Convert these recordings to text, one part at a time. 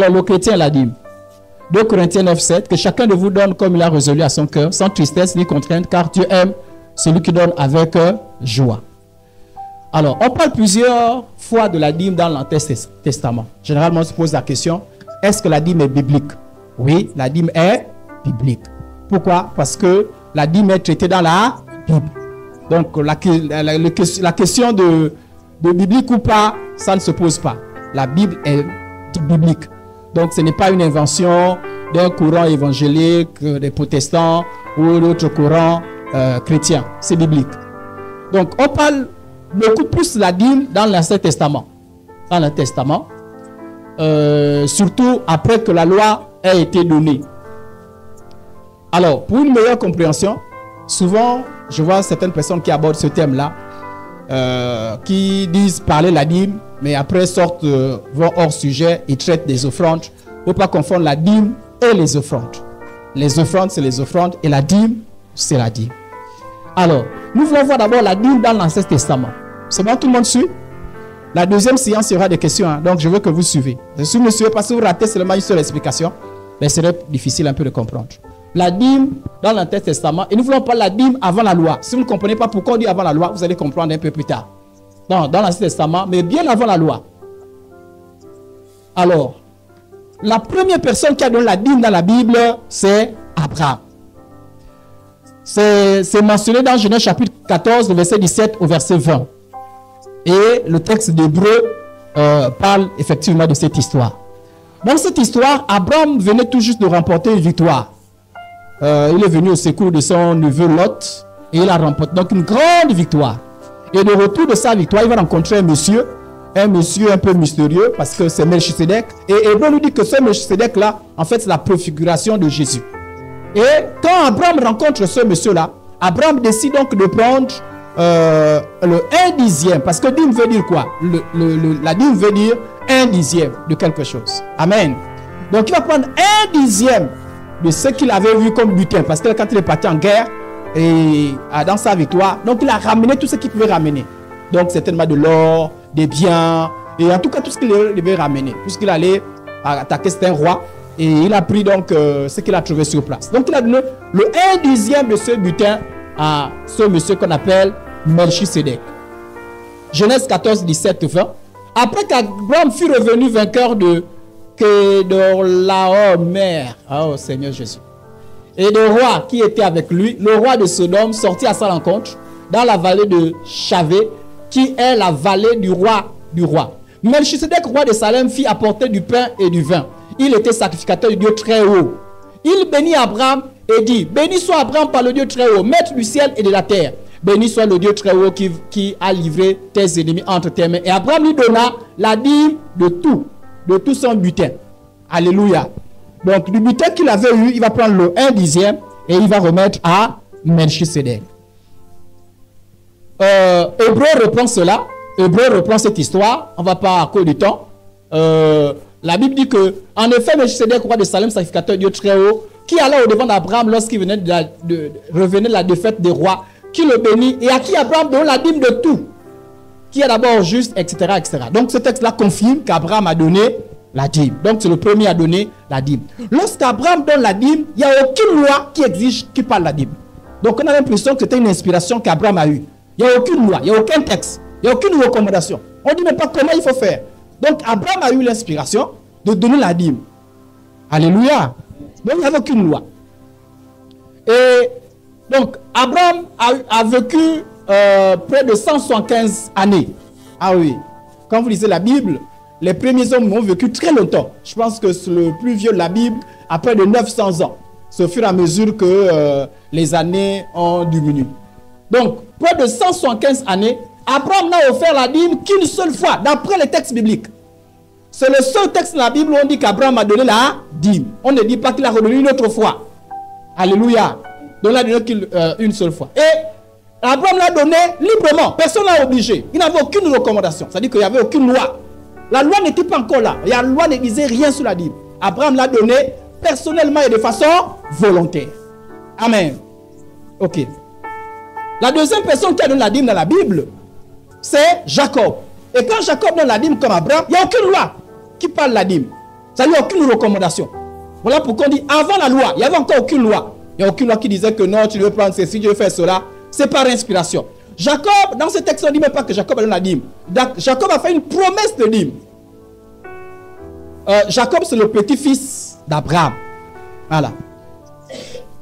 Alors le chrétien la dîme. 2 Corinthiens 9, 7, que chacun de vous donne comme il a résolu à son cœur, sans tristesse ni contrainte, car Dieu aime celui qui donne avec joie. Alors, on parle plusieurs fois de la dîme dans l'Ancien Testament. Généralement, on se pose la question, est-ce que la dîme est biblique? Oui, la dîme est biblique. Pourquoi? Parce que la dîme est traitée dans la Bible. Donc, la question de biblique ou pas, ça ne se pose pas. La Bible est biblique. Donc, ce n'est pas une invention d'un courant évangélique, des protestants ou d'autres courants chrétiens. C'est biblique. Donc, on parle beaucoup plus de la dîme dans l'Ancien Testament. Dans l'Ancien Testament, surtout après que la loi ait été donnée. Alors, pour une meilleure compréhension, souvent, je vois certaines personnes qui abordent ce thème-là, qui disent parler la dîme, mais après sortent, vont hors sujet et traitent des offrandes. Il ne faut pas confondre la dîme et les offrandes. Les offrandes, c'est les offrandes, et la dîme, c'est la dîme. Alors, nous voulons voir d'abord la dîme dans l'Ancien Testament. C'est bon, tout le monde suit? La deuxième séance, il y aura des questions, hein, donc je veux que vous suivez. Si vous ne suivez pas, si vous ratez seulement une seule explication, ben, ce serait difficile un peu de comprendre. La dîme dans l'Ancien Testament, et nous voulons pas la dîme avant la loi. Si vous ne comprenez pas pourquoi on dit avant la loi, vous allez comprendre un peu plus tard. Dans l'Ancien Testament, mais bien avant la loi. Alors, la première personne qui a donné la dîme dans la Bible, c'est Abraham. C'est mentionné dans Genèse chapitre 14, verset 17 au verset 20. Et le texte d'Hébreu parle effectivement de cette histoire. Dans cette histoire, Abraham venait tout juste de remporter une victoire. Il est venu au secours de son neveu Lot et il a remporté donc une grande victoire. Et de retour de sa victoire, il va rencontrer un monsieur un peu mystérieux parce que c'est Melchisedec. Et Hébreu nous dit que ce Melchisedec-là, en fait, c'est la préfiguration de Jésus. Et quand Abraham rencontre ce monsieur-là, Abraham décide donc de prendre le 1/10, parce que dîme veut dire quoi? La dîme veut dire 1/10 de quelque chose. Amen. Donc il va prendre 1/10 de ce qu'il avait vu comme butin, parce que quand il est parti en guerre et dans sa victoire, donc il a ramené tout ce qu'il pouvait ramener. Donc certainement de l'or, des biens, et en tout cas tout ce qu'il devait ramener, puisqu'il allait attaquer, c'était un roi. Et il a pris donc ce qu'il a trouvé sur place. Donc il a donné le 1/10 de ce butin à ce monsieur qu'on appelle Melchisedec. Genèse 14, 17, 20. Après qu'Abraham fut revenu vainqueur de Kedorlaomer, oh Seigneur Jésus, et le roi qui était avec lui, le roi de Sodome sortit à sa rencontre dans la vallée de Chavé, qui est la vallée du roi. Melchisedec, roi de Salem, fit apporter du pain et du vin. Il était sacrificateur du Dieu très haut. Il bénit Abraham et dit, béni soit Abraham par le Dieu très haut, maître du ciel et de la terre. Béni soit le Dieu très haut qui a livré tes ennemis entre tes mains. Et Abraham lui donna la dîme de tout son butin. Alléluia. Donc du butin qu'il avait eu, il va prendre le 1/10 et il va remettre à Melchisedec. Hébreu reprend cela. Hébreu reprend cette histoire. On ne va pas à cause du temps. La Bible dit que, en effet, Melchisedec, roi de Salem, sacrificateur de Dieu très haut, qui alla au-devant d'Abraham lorsqu'il revenait de la défaite des rois, qui le bénit et à qui Abraham donne la dîme de tout, qui est d'abord juste, etc., etc. Donc ce texte-là confirme qu'Abraham a donné la dîme. Donc c'est le premier à donner la dîme. Lorsqu'Abraham donne la dîme, il n'y a aucune loi qui exige qu'il parle la dîme. Donc on a l'impression que c'était une inspiration qu'Abraham a eue. Il n'y a aucune loi, il n'y a aucun texte, il n'y a aucune recommandation. On ne dit même pas comment il faut faire. Donc Abraham a eu l'inspiration de donner la dîme. Alléluia. Donc il n'y avait aucune loi. Et donc Abraham a vécu près de 175 années. Ah oui. Quand vous lisez la Bible, les premiers hommes ont vécu très longtemps. Je pense que c'est le plus vieux de la Bible à près de 900 ans. C'est au fur et à mesure que les années ont diminué. Donc près de 175 années, Abraham n'a offert la dîme qu'une seule fois, d'après les textes bibliques. C'est le seul texte de la Bible où on dit qu'Abraham a donné la dîme. On ne dit pas qu'il a redonné une autre fois. Alléluia. Donc il a donné une seule fois. Et Abraham l'a donné librement. Personne ne l'a obligé. Il n'avait aucune recommandation. C'est-à-dire qu'il n'y avait aucune loi. La loi n'était pas encore là. La loi ne disait rien sur la dîme. Abraham l'a donné personnellement et de façon volontaire. Amen. Ok. La deuxième personne qui a donné la dîme dans la Bible, c'est Jacob. Et quand Jacob donne la dîme comme Abraham, il n'y a aucune loi qui parle de la dîme. Ça n'y a aucune recommandation. Voilà pourquoi on dit avant la loi, il n'y avait encore aucune loi. Il n'y a aucune loi qui disait que non, tu veux prendre ceci, tu veux faire cela. C'est par inspiration. Jacob, dans ce texte, on ne dit même pas que Jacob a donné la dîme. Jacob a fait une promesse de dîme. Jacob, c'est le petit-fils d'Abraham. Voilà.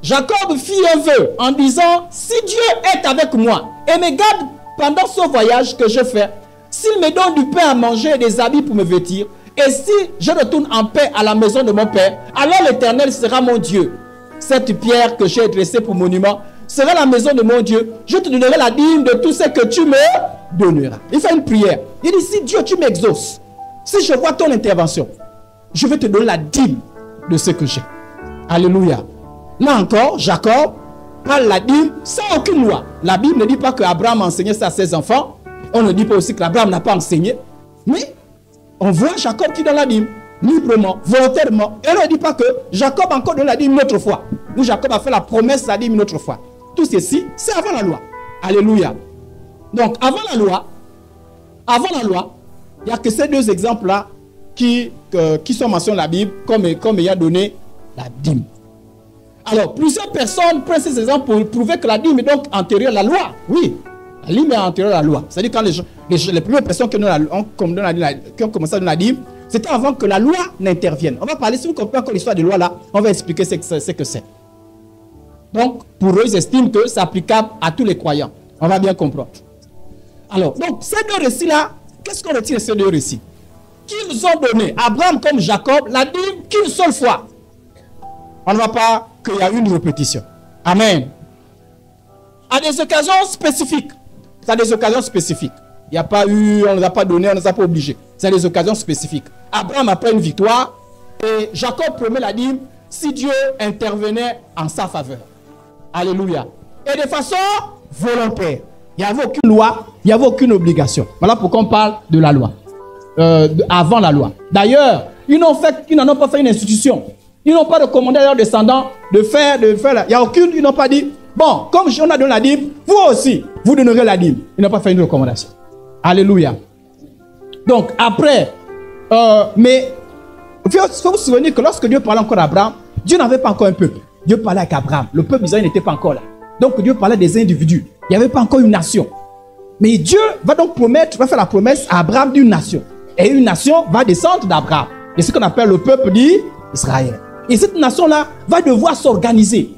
Jacob fit un vœu en disant, si Dieu est avec moi et me garde pendant ce voyage que je fais, s'il me donne du pain à manger et des habits pour me vêtir, et si je retourne en paix à la maison de mon père, alors l'Éternel sera mon Dieu. Cette pierre que j'ai dressée pour monument sera la maison de mon Dieu. Je te donnerai la dîme de tout ce que tu me donneras. Il fait une prière. Il dit, si Dieu, tu m'exauces, si je vois ton intervention, je vais te donner la dîme de ce que j'ai. Alléluia. Là encore, Jacob parle la dîme sans aucune loi. La Bible ne dit pas qu'Abraham enseignait ça à ses enfants. On ne dit pas aussi qu'Abraham n'a pas enseigné. Mais on voit Jacob qui donne la dîme, librement, volontairement. Et on ne dit pas que Jacob encore donne la dîme une autre fois. Ou Jacob a fait la promesse de la dîme une autre fois. Tout ceci, c'est avant la loi. Alléluia. Donc, avant la loi, il n'y a que ces deux exemples-là qui sont mentionnés dans la Bible comme ayant donné la dîme. Alors, plusieurs personnes prennent ces exemples pour prouver que la dîme est donc antérieure à la loi. Oui, la dîme est antérieure à la loi. C'est-à-dire quand les premières personnes qui ont commencé à donner la dîme, c'était avant que la loi n'intervienne. On va parler, si vous comprenez encore l'histoire de loi là, on va expliquer ce que c'est. Donc, pour eux, ils estiment que c'est applicable à tous les croyants. On va bien comprendre. Alors, donc, ces deux récits-là, qu'est-ce qu'on retire de ces deux récits? Qu'ils ont donné, Abraham comme Jacob, la dîme qu'une seule fois. On ne voit pas qu'il y a une répétition. Amen. À des occasions spécifiques. C'est à des occasions spécifiques. Il n'y a pas eu, on ne nous a pas donné, on ne nous a pas obligés. C'est des occasions spécifiques. Abraham après une victoire et Jacob promet la dîme si Dieu intervenait en sa faveur. Alléluia. Et de façon volontaire. Il n'y avait aucune loi, il n'y avait aucune obligation. Voilà pourquoi on parle de la loi. Avant la loi. D'ailleurs, ils n'en ont pas fait une institution. Ils n'ont pas recommandé à leurs descendants de faire. Il n'y a aucune, ils n'ont pas dit, bon, comme on a donné la dîme, vous aussi, vous donnerez la dîme. Ils n'ont pas fait une recommandation. Alléluia. Donc, après, mais il faut vous souvenir que lorsque Dieu parlait encore à Abraham, Dieu n'avait pas encore un peuple. Dieu parlait avec Abraham. Le peuple d'Israël n'était pas encore là. Donc, Dieu parlait des individus. Il n'y avait pas encore une nation. Mais Dieu va donc faire la promesse à Abraham d'une nation. Et une nation va descendre d'Abraham. C'est ce qu'on appelle le peuple d'Israël. Et cette nation-là va devoir s'organiser.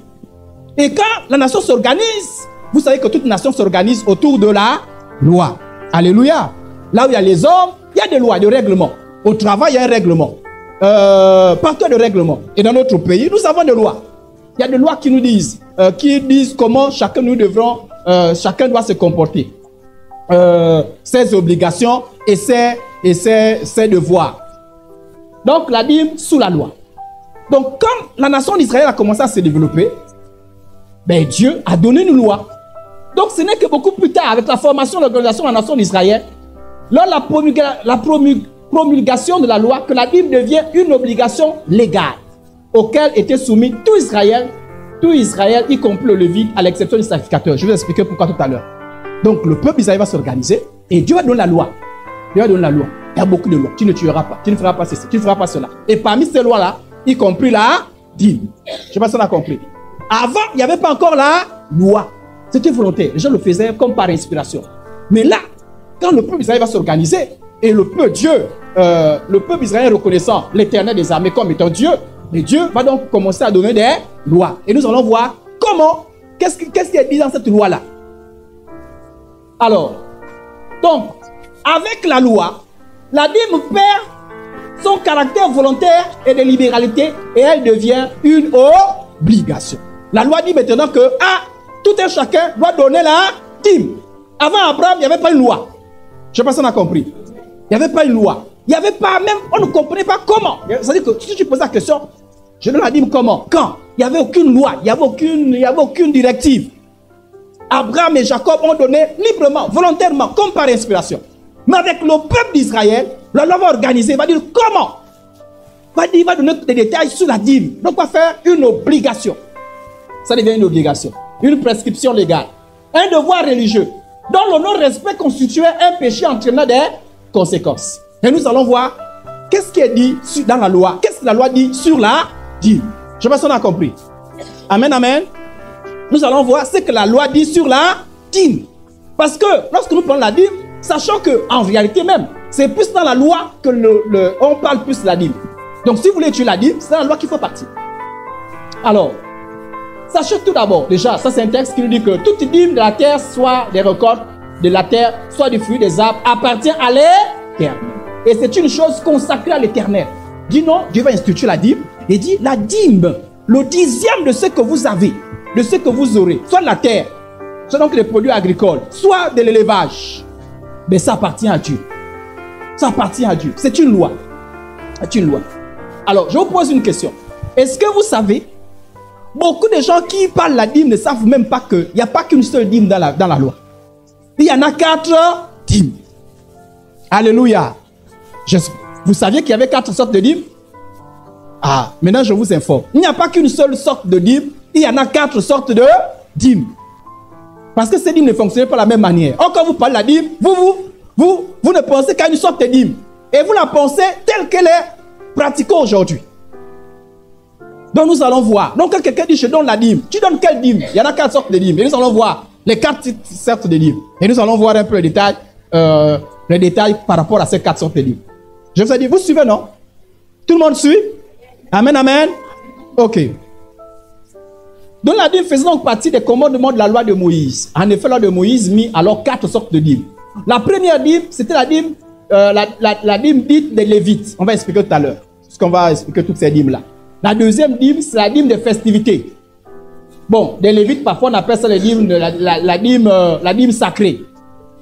Et quand la nation s'organise, vous savez que toute nation s'organise autour de la loi. Alléluia. Là où il y a les hommes, il y a des lois, des règlements. Au travail, il y a un règlement. Partout, il y a des règlements. Et dans notre pays, nous avons des lois. Il y a des lois qui nous disent, comment chacun doit se comporter. Ses obligations et ses devoirs. Donc, la dîme sous la loi. Donc, quand la nation d'Israël a commencé à se développer, ben, Dieu a donné une loi. Donc, ce n'est que beaucoup plus tard, avec la formation de l'organisation de la nation d'Israël, lors de la promulgation de la loi, que la dîme devient une obligation légale, auquel était soumis tout Israël, y compris le Lévite, à l'exception du sacrificateur. Je vais vous expliquer pourquoi tout à l'heure. Donc, le peuple d'Israël va s'organiser et Dieu va donner la loi. Dieu va donner la loi. Il y a beaucoup de lois. Tu ne tueras pas, tu ne feras pas ceci, tu ne feras pas cela. Et parmi ces lois-là, y compris la dîme. Je ne sais pas si on a compris. Avant, il n'y avait pas encore la loi. C'était volontaire. Les gens le faisaient comme par inspiration. Mais là, quand le peuple d'Israël va s'organiser, et le peuple d'Israël reconnaissant l'Éternel des armées comme étant Dieu, et Dieu va donc commencer à donner des lois. Et nous allons voir comment, qu'est-ce qui est dit dans cette loi-là. Alors, donc, avec la loi, la dîme perd son caractère volontaire et de libéralité et elle devient une obligation. La loi dit maintenant que tout un chacun doit donner la dîme. Avant Abraham, il n'y avait pas une loi. Je ne sais pas si on a compris. Il n'y avait pas une loi. Il n'y avait pas même, on ne comprenait pas comment. C'est-à-dire que si tu poses la question, je donne la dîme comment? Quand? Il n'y avait aucune loi, il n'y avait aucune directive. Abraham et Jacob ont donné librement, volontairement, comme par inspiration. Mais avec le peuple d'Israël, la loi va organiser, va dire comment? Il va donner des détails sur la dîme. Donc, on va faire une obligation. Ça devient une obligation. Une prescription légale. Un devoir religieux. Dont le non-respect constituait un péché entraînant des conséquences. Et nous allons voir qu'est-ce qui est dit dans la loi? Qu'est-ce que la loi dit sur la dîme? Je ne sais pas si on a compris. Amen, amen. Nous allons voir ce que la loi dit sur la dîme. Parce que lorsque nous prenons la dîme, sachant qu'en réalité même, c'est plus dans la loi que on parle plus de la dîme. Donc si vous voulez tuer la dîme, c'est dans la loi qu'il faut partir. Alors, sachez tout d'abord, déjà, ça c'est un texte qui nous dit que toute dîme de la terre, soit des récoltes de la terre, soit du fruit des arbres, appartient à l'Éternel. Et c'est une chose consacrée à l'Éternel. Dis non, Dieu va instituer la dîme. Et dit la dîme, le dixième de ce que vous avez, de ce que vous aurez, soit de la terre, soit donc les produits agricoles, soit de l'élevage. Mais ça appartient à Dieu. Ça appartient à Dieu. C'est une loi. C'est une loi. Alors, je vous pose une question. Est-ce que vous savez, beaucoup de gens qui parlent de la dîme ne savent même pas qu'il n'y a pas qu'une seule dîme dans la loi. Il y en a 4 dîmes. Alléluia. Vous saviez qu'il y avait 4 sortes de dîmes? Ah, maintenant je vous informe. Il n'y a pas qu'une seule sorte de dîme. Il y en a 4 sortes de dîmes. Parce que ces dîmes ne fonctionnent pas de la même manière. Or, quand vous parlez de la dîme, vous ne pensez qu'à une sorte de dîme. Et vous la pensez telle qu'elle est pratiquée aujourd'hui. Donc nous allons voir. Donc quand quelqu'un dit je donne la dîme, tu donnes quelle dîme? Il y en a 4 sortes de dîmes. Et nous allons voir les 4 sortes de dîmes. Et nous allons voir un peu les détails par rapport à ces 4 sortes de dîmes. Je vous ai dit, vous suivez, non? Tout le monde suit? Amen, amen. Ok. Donc la dîme faisait donc partie des commandements de la loi de Moïse. En effet, la loi de Moïse mit alors 4 sortes de dîmes. La première dîme, c'était la dîme, la dîme dite des Lévites. On va expliquer tout à l'heure. Parce qu'on va expliquer toutes ces dîmes-là. La deuxième dîme, c'est la dîme des festivités. Bon, des Lévites, parfois on appelle ça la dîme sacrée.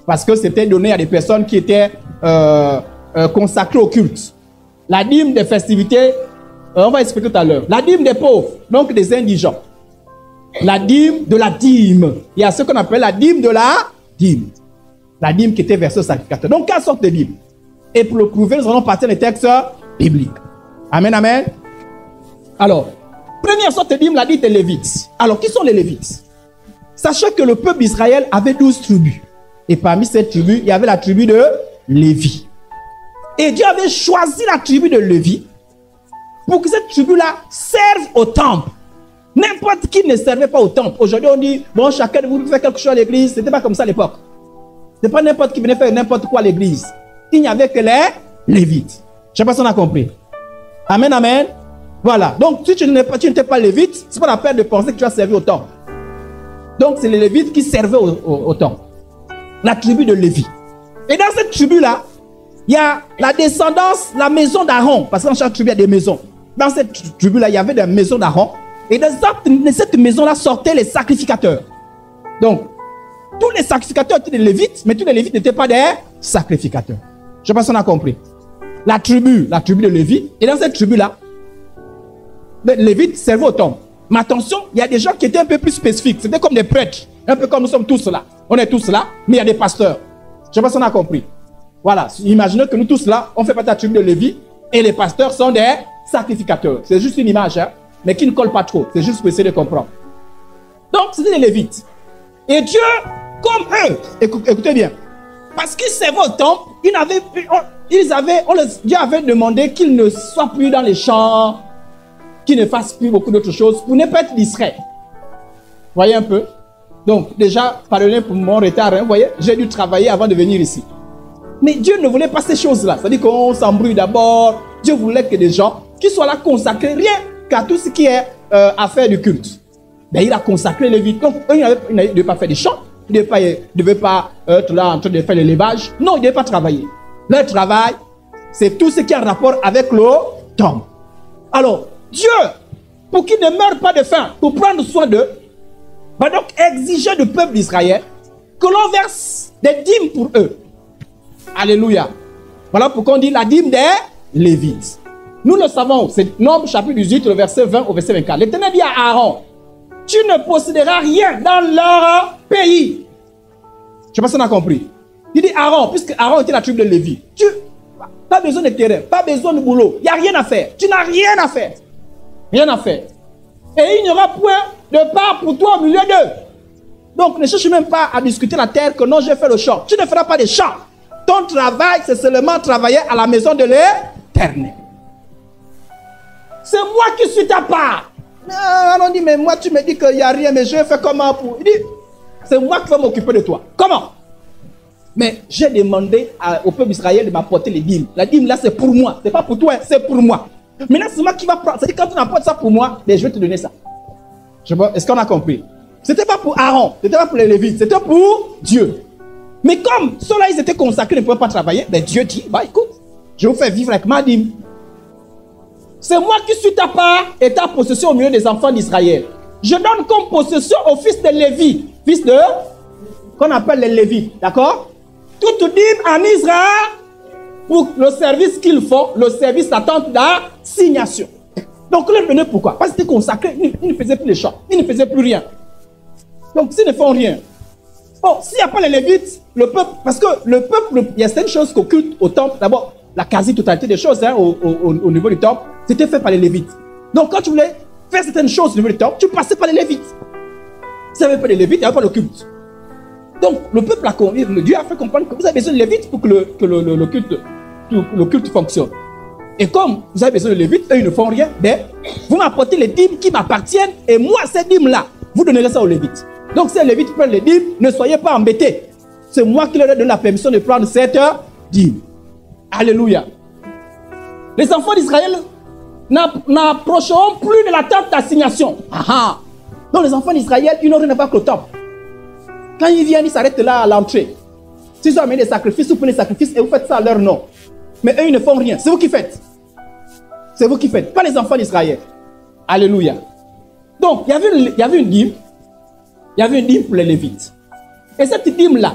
Parce que c'était donné à des personnes qui étaient consacrées au culte. La dîme des festivités, on va expliquer tout à l'heure. La dîme des pauvres, donc des indigents. La dîme de la dîme. Il y a ce qu'on appelle la dîme de la dîme. La dîme qui était versée au sacrificateur. Donc, 4 sortes de dîmes. Et pour le prouver, nous allons partir des textes bibliques. Amen, amen. Alors, première sorte de dîme, la dîme des Lévites. Alors, qui sont les Lévites? Sachez que le peuple d'Israël avait 12 tribus. Et parmi ces tribus, il y avait la tribu de Lévi. Et Dieu avait choisi la tribu de Lévi pour que cette tribu-là serve au temple. N'importe qui ne servait pas au temple. Aujourd'hui, on dit, bon, chacun de vous fait quelque chose à l'église. Ce n'était pas comme ça à l'époque. Ce n'était pas n'importe qui venait faire n'importe quoi à l'église. Il n'y avait que les Lévites. Je ne sais pas si on a compris. Amen, amen. Voilà. Donc, si tu n'étais pas Lévite, ce n'est pas la peine de penser que tu as servi au temple. Donc, c'est les Lévites qui servaient au temple. La tribu de Lévi. Et dans cette tribu-là, il y a la descendance, la maison d'Aaron. Parce que dans chaque tribu, il y a des maisons. Dans cette tribu-là, il y avait des maisons d'Aaron. Et de cette maison-là sortaient les sacrificateurs. Donc, tous les sacrificateurs étaient des Lévites, mais tous les Lévites n'étaient pas des sacrificateurs. Je ne sais pas si on a compris. La tribu de Lévi. Et dans cette tribu-là, les Lévites servaient au temple. Mais attention, il y a des gens qui étaient un peu plus spécifiques. C'était comme des prêtres. Un peu comme nous sommes tous là. On est tous là, mais il y a des pasteurs. Je ne sais pas si on a compris. Voilà. Imaginez que nous tous là, on fait partie de la tribu de Lévi. Et les pasteurs sont des sacrificateurs. C'est juste une image, hein, mais qui ne colle pas trop. C'est juste pour essayer de comprendre. Donc, c'était les Lévites. Et Dieu, comme eux, écoutez bien, parce qu'ils servaient au temple, Dieu avait demandé qu'ils ne soient plus dans les champs, qu'ils ne fassent plus beaucoup d'autres choses pour ne pas être distraits. Voyez un peu? Donc, déjà, pardonnez pour mon retard, hein, vous voyez, j'ai dû travailler avant de venir ici. Mais Dieu ne voulait pas ces choses-là. C'est-à-dire qu'on s'embrouille d'abord. Dieu voulait que des gens qui soient là consacrés rien qu'à tout ce qui est affaire du culte. Ben, il a consacré les vies. Donc, eux, ils ne devaient pas faire des chants. Ils ne devaient pas être là en train de faire l'élevage. Non, ils ne devaient pas travailler. Leur travail, c'est tout ce qui a rapport avec le temple. Alors, Dieu, pour qu'ils ne meurent pas de faim, pour prendre soin d'eux, va donc exiger du peuple d'Israël que l'on verse des dîmes pour eux. Alléluia. Voilà pourquoi on dit la dîme des Lévites. Nous le savons, c'est Nombre chapitre 18, le verset 20 au verset 24. L'Éternel dit à Aaron, tu ne posséderas rien dans leur pays. Je ne sais pas si on a compris. Il dit Aaron, puisque Aaron était la tribu de Lévi, tu n'as pas besoin de terrain, pas besoin de boulot, il n'y a rien à faire. Tu n'as rien à faire. Rien à faire. Et il n'y aura point de part pour toi au milieu d'eux. Donc ne cherche même pas à discuter la terre que non, j'ai fait le champ. Tu ne feras pas de champ. Ton travail, c'est seulement travailler à la maison de l'Éternel. l'Éternel. C'est moi qui suis ta part. On dit, mais moi, tu me dis qu'il n'y a rien, mais je vais faire comment pour... Il dit, c'est moi qui vais m'occuper de toi. Comment? Mais j'ai demandé au peuple d'Israël de m'apporter les dîmes. La dîme, là, c'est pour moi. C'est pas pour toi, c'est pour moi. Maintenant, c'est moi qui va prendre. C'est-à-dire, quand tu apportes ça pour moi, ben, je vais te donner ça. Est-ce qu'on a compris? C'était pas pour Aaron, c'était pas pour les Lévites, c'était pour Dieu. Mais comme ceux-là, ils étaient consacrés, ils ne pouvaient pas travailler, ben Dieu dit, bah écoute, je vais vous faire vivre avec ma dîme. C'est moi qui suis ta part et ta possession au milieu des enfants d'Israël. Je donne comme possession au fils de Lévi, fils de, qu'on appelle les Lévites, d'accord? Toute dîme en Israël pour le service qu'ils font, le service d'attente d'assignation. Donc, leur venait pourquoi? Parce que c'était consacré, ils ne faisaient plus les chants, ils ne faisaient plus rien. Donc, s'ils ne font rien, bon, s'il n'y a pas les Lévites, le peuple, parce que le peuple, il y a certaines choses qu'occulte au temple, d'abord, la quasi-totalité des choses hein, au niveau du temple, c'était fait par les Lévites. Donc, quand tu voulais faire certaines choses au niveau du temple, tu passais par les Lévites. S'il n'y avait pas les Lévites, il n'y avait pas le culte. Donc, le peuple a connu, Dieu a fait comprendre que vous avez besoin de Lévites pour que le culte fonctionne. Et comme vous avez besoin de Lévites, eux, ils ne font rien, ben, vous m'apportez les dîmes qui m'appartiennent, et moi, ces dîmes-là, vous donnerez ça aux Lévites. Donc, si les Lévites prennent les dîmes, ne soyez pas embêtés. C'est moi qui leur ai donné la permission de prendre cette dîme. Alléluia. Les enfants d'Israël n'approcheront plus de la tente d'assignation. Donc, les enfants d'Israël, ils n'ont rien à voir avec le temple. Quand ils viennent, ils s'arrêtent là à l'entrée. S'ils ont amené des sacrifices, vous prenez des sacrifices et vous faites ça à leur nom. Mais eux, ils ne font rien. C'est vous qui faites. C'est vous qui faites. Pas les enfants d'Israël. Alléluia. Donc, il y avait une dîme. Il y avait une dîme pour les Lévites. Et cette dîme-là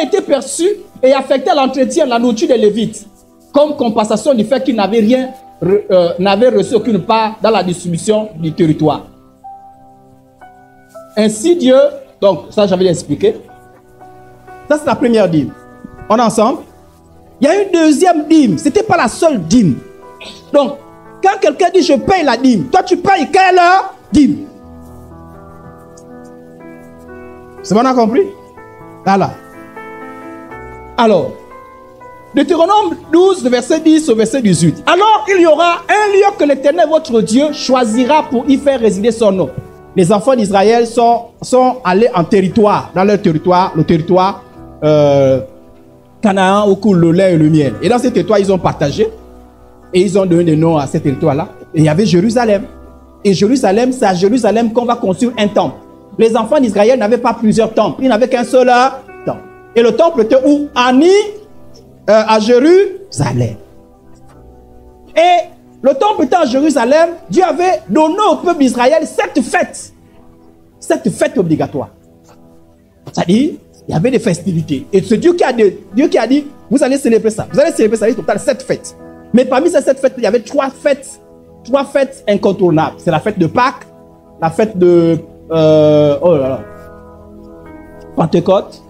était perçue et affectée à l'entretien, la nourriture des Lévites, comme compensation du fait qu'ils n'avaient reçu aucune part dans la distribution du territoire. Ainsi Dieu, donc ça j'avais expliqué. Ça c'est la première dîme. On est ensemble? Il y a une deuxième dîme. Ce n'était pas la seule dîme. Donc, quand quelqu'un dit je paye la dîme, toi tu payes quelle dîme? C'est bon, on a compris? Voilà. Alors, Deutéronome 12, verset 10 au verset 18. Alors, il y aura un lieu que l'Éternel, votre Dieu, choisira pour y faire résider son nom. Les enfants d'Israël sont allés en territoire, dans leur territoire, le territoire Canaan, où coule le lait et le miel. Et dans ce territoire, ils ont partagé et ils ont donné des noms à ce territoire-là. Et il y avait Jérusalem. Et Jérusalem, c'est à Jérusalem qu'on va construire un temple. Les enfants d'Israël n'avaient pas plusieurs temples. Ils n'avaient qu'un seul temple. Et le temple était où? À Jérusalem. Et le temple était à Jérusalem. Dieu avait donné au peuple d'Israël cette fête obligatoire. C'est-à-dire, il y avait des festivités. Et c'est Dieu qui a dit, vous allez célébrer ça. Vous allez célébrer ça, il y a total 7 fêtes. Mais parmi ces 7 fêtes, il y avait 3 fêtes incontournables. C'est la fête de Pâques, la fête de Pentecôte.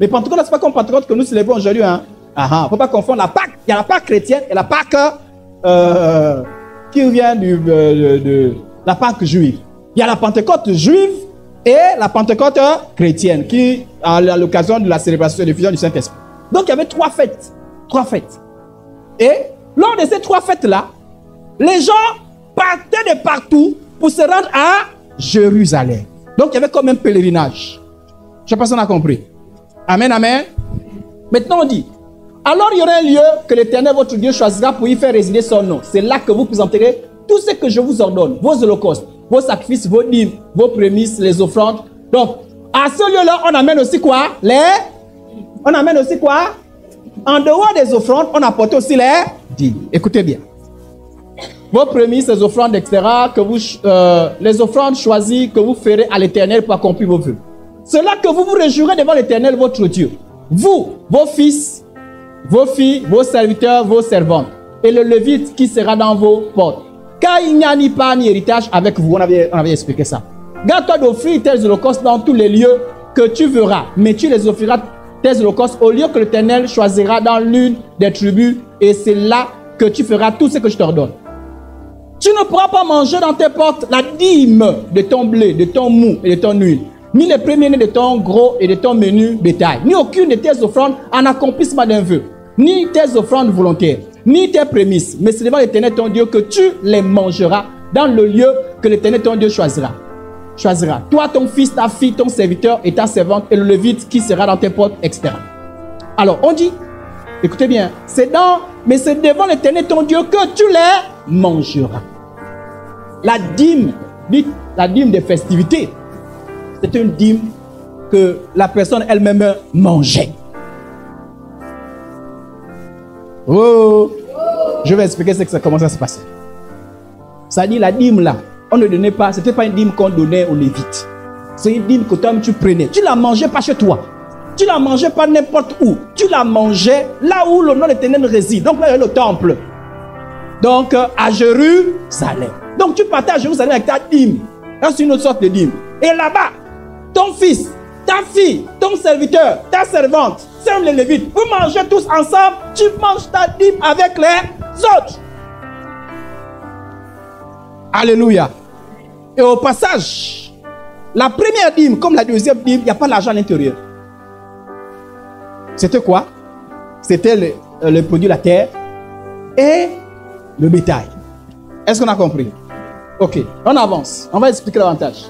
Mais Pentecôte, c'est pas comme Pentecôte que nous célébrons aujourd'hui. Hein? Il ne faut pas confondre la Pâque. Il y a la Pâque chrétienne et la Pâque qui vient de la Pâque juive. Il y a la Pentecôte juive et la Pentecôte chrétienne qui, à l'occasion de la célébration de l'effusion du Saint-Esprit. Donc, il y avait 3 fêtes. 3 fêtes. Et lors de ces 3 fêtes-là, les gens partaient de partout pour se rendre à Jérusalem. Donc, il y avait comme un pèlerinage. Je ne sais pas si on a compris. Amen, amen. Maintenant, on dit, alors il y aura un lieu que l'Éternel, votre Dieu, choisira pour y faire résider son nom. C'est là que vous présenterez tout ce que je vous ordonne, vos holocaustes, vos sacrifices, vos dîmes, vos prémices, les offrandes. Donc, à ce lieu-là, on amène aussi quoi? On amène aussi quoi? En dehors des offrandes, on apporte aussi les dîmes. Écoutez bien. Vos prémices, les offrandes, etc., les offrandes choisies que vous ferez à l'Éternel pour accomplir vos vœux. C'est là que vous vous réjouirez devant l'Éternel, votre Dieu. Vous, vos fils, vos filles, vos serviteurs, vos servantes, et le Lévite qui sera dans vos portes. Car il n'y a ni part ni héritage avec vous. On avait expliqué ça. Garde-toi d'offrir tes holocaustes dans tous les lieux que tu verras, mais tu les offriras tes holocaustes au lieu que l'Éternel choisira dans l'une des tribus, et c'est là que tu feras tout ce que je t'ordonne. Tu ne pourras pas manger dans tes portes la dîme de ton blé, de ton mou et de ton huile, ni les premiers-nés de ton gros et de ton menu bétail, ni aucune de tes offrandes en accomplissement d'un vœu, ni tes offrandes volontaires. ni tes prémices, mais c'est devant l'Éternel ton Dieu que tu les mangeras dans le lieu que l'Éternel ton Dieu choisira. Toi, ton fils, ta fille, ton serviteur et ta servante et le Lévite qui sera dans tes portes, etc. Alors, on dit, écoutez bien, mais c'est devant l'Éternel ton Dieu que tu les mangeras. La dîme des festivités, c'est une dîme que la personne elle-même mangeait. Oh, je vais expliquer comment ça se passait. Ça dit la dîme là, on ne donnait pas, c'était pas une dîme qu'on donnait aux Lévites. C'est une dîme que toi tu prenais. Tu la mangeais pas chez toi. Tu la mangeais pas n'importe où. Tu la mangeais là où le nom de l'Éternel réside. Donc là, il y a le temple. Donc à Jérusalem. Donc tu partais à Jérusalem avec ta dîme. Là, c'est une autre sorte de dîme. Et là-bas, ton fils, ta fille, ton serviteur, ta servante, c'est les Lévites. Vous mangez tous ensemble. Tu manges ta dîme avec les autres. Alléluia. Et au passage, la première dîme, comme la deuxième dîme, il n'y a pas d'argent à l'intérieur. C'était quoi? C'était le produit de la terre et le bétail. Est-ce qu'on a compris? Ok, on avance. On va expliquer davantage.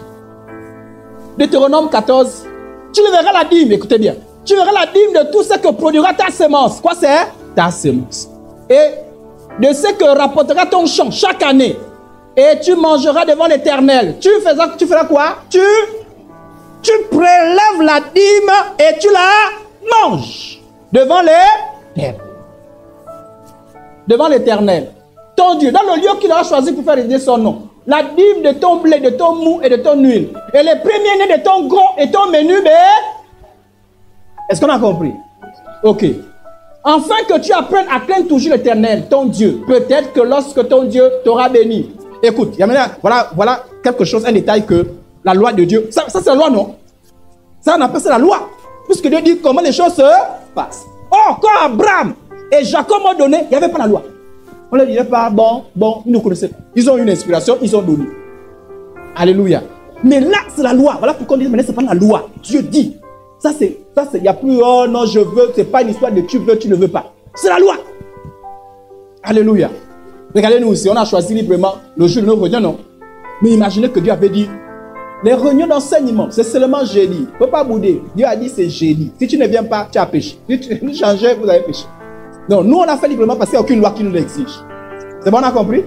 Deutéronome 14. Tu verras la dîme, écoutez bien. Tu verras la dîme de tout ce que produira ta semence. Quoi c'est? Ta semence. Et de ce que rapportera ton champ chaque année. Et tu mangeras devant l'Éternel. Tu feras quoi? Tu prélèves la dîme et tu la manges devant l'Éternel. Devant l'Éternel. Ton Dieu, dans le lieu qu'il aura choisi pour faire résider son nom. La dîme de ton blé, de ton mou et de ton huile. Et les premiers-nés de ton gros et ton menu, mais... Est-ce qu'on a compris? Ok. Afin que tu apprennes à craindre toujours l'Éternel, ton Dieu. Peut-être que lorsque ton Dieu t'aura béni. Écoute, voilà quelque chose, un détail que la loi de Dieu... Ça c'est la loi, non? Ça, on appelle ça la loi. Puisque Dieu dit comment les choses se passent. Oh, quand Abraham et Jacob m'ont donné, il n'y avait pas la loi. On ne leur disait pas, bon, ils ne connaissaient pas. Ils ont eu une inspiration, ils ont donné. Alléluia. Mais là, c'est la loi. Voilà pourquoi on dit, mais ce n'est pas la loi. Dieu dit. Ça, il n'y a plus, oh non, je veux. Ce n'est pas une histoire de tu veux, tu ne veux pas. C'est la loi. Alléluia. Regardez-nous ici, on a choisi librement le jour de nos réunions, non? Mais imaginez que Dieu avait dit, les réunions d'enseignement, c'est seulement jeudi. Il ne faut pas bouder. Dieu a dit, c'est jeudi. Si tu ne viens pas, tu as péché. Si tu ne changeais, vous avez péché. Donc, nous, on a fait librement parce qu'il n'y a aucune loi qui nous l'exige. C'est bon, on a compris?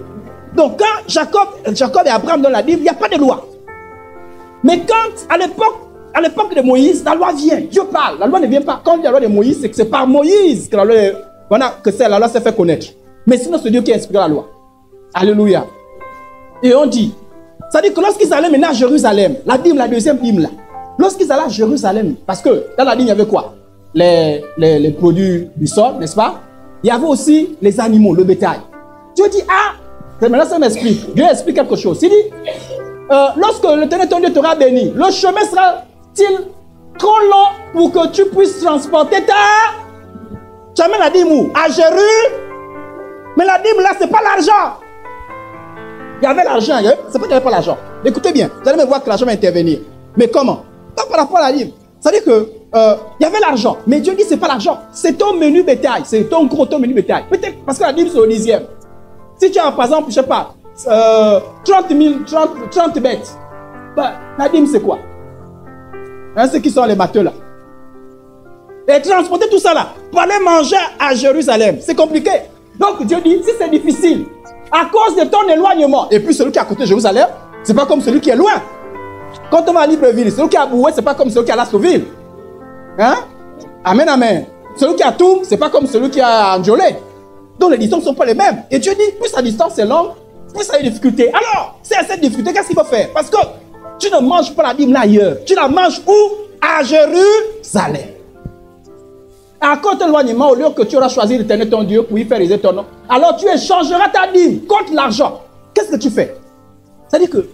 Donc, quand Jacob et Abraham donnent la dîme, il n'y a pas de loi. Mais quand, à l'époque de Moïse, la loi vient. Dieu parle. La loi ne vient pas. Quand il y a la loi de Moïse, c'est que c'est par Moïse que la loi s'est fait connaître. Mais sinon, c'est Dieu qui a inspiré la loi. Alléluia. Et on dit, ça dit que lorsqu'ils allaient maintenant à Jérusalem, la dîme, la deuxième dîme là, lorsqu'ils allaient à Jérusalem, parce que dans la dîme, il y avait quoi? Les produits du sol, n'est-ce pas? Il y avait aussi les animaux, le bétail. Dieu dit, maintenant ça m'explique. Dieu explique quelque chose. Il dit, lorsque l'Éternel ton Dieu t'aura béni, le chemin sera-t-il trop long pour que tu puisses transporter tu amènes la dîme où? À Jérusalem. Mais la dîme là, c'est pas l'argent. Il y avait l'argent, c'est pas qu'il n'y avait pas l'argent. Écoutez bien, vous allez me voir que l'argent va intervenir. Mais comment? Pas par rapport à la dîme. C'est-à-dire que il y avait l'argent, mais Dieu dit c'est pas l'argent, c'est ton menu bétail, c'est ton menu bétail. Peut-être parce que la dîme c'est au dixième. Si tu as par exemple, je sais pas, 30 bêtes, la dîme c'est quoi? Ceux qui sont les bateaux là. Et transporter tout ça là, pour aller manger à Jérusalem, c'est compliqué. Donc Dieu dit, si c'est difficile, à cause de ton éloignement, et puis celui qui est à côté de Jérusalem, c'est pas comme celui qui est loin. Quand on va à Libreville, celui qui est à Boué, c'est pas comme celui qui est à Lascaux-Ville. Hein? Amen, amen. Celui qui est à Toum, c'est pas comme celui qui est à Anjolé. Donc les distances ne sont pas les mêmes. Et Dieu dit, plus la distance est longue, plus ça a des difficultés. Alors, c'est à cette difficulté, qu'est-ce qu'il faut faire? Parce que tu ne manges pas la dîme là ailleurs. Tu la manges où? À Jérusalem. À cause de l'éloignement, au lieu que tu auras choisi l'Éternel ton Dieu pour y faire résider ton nom, alors tu échangeras ta dîme contre l'argent. Qu'est-ce que tu fais? C'est-à-dire que,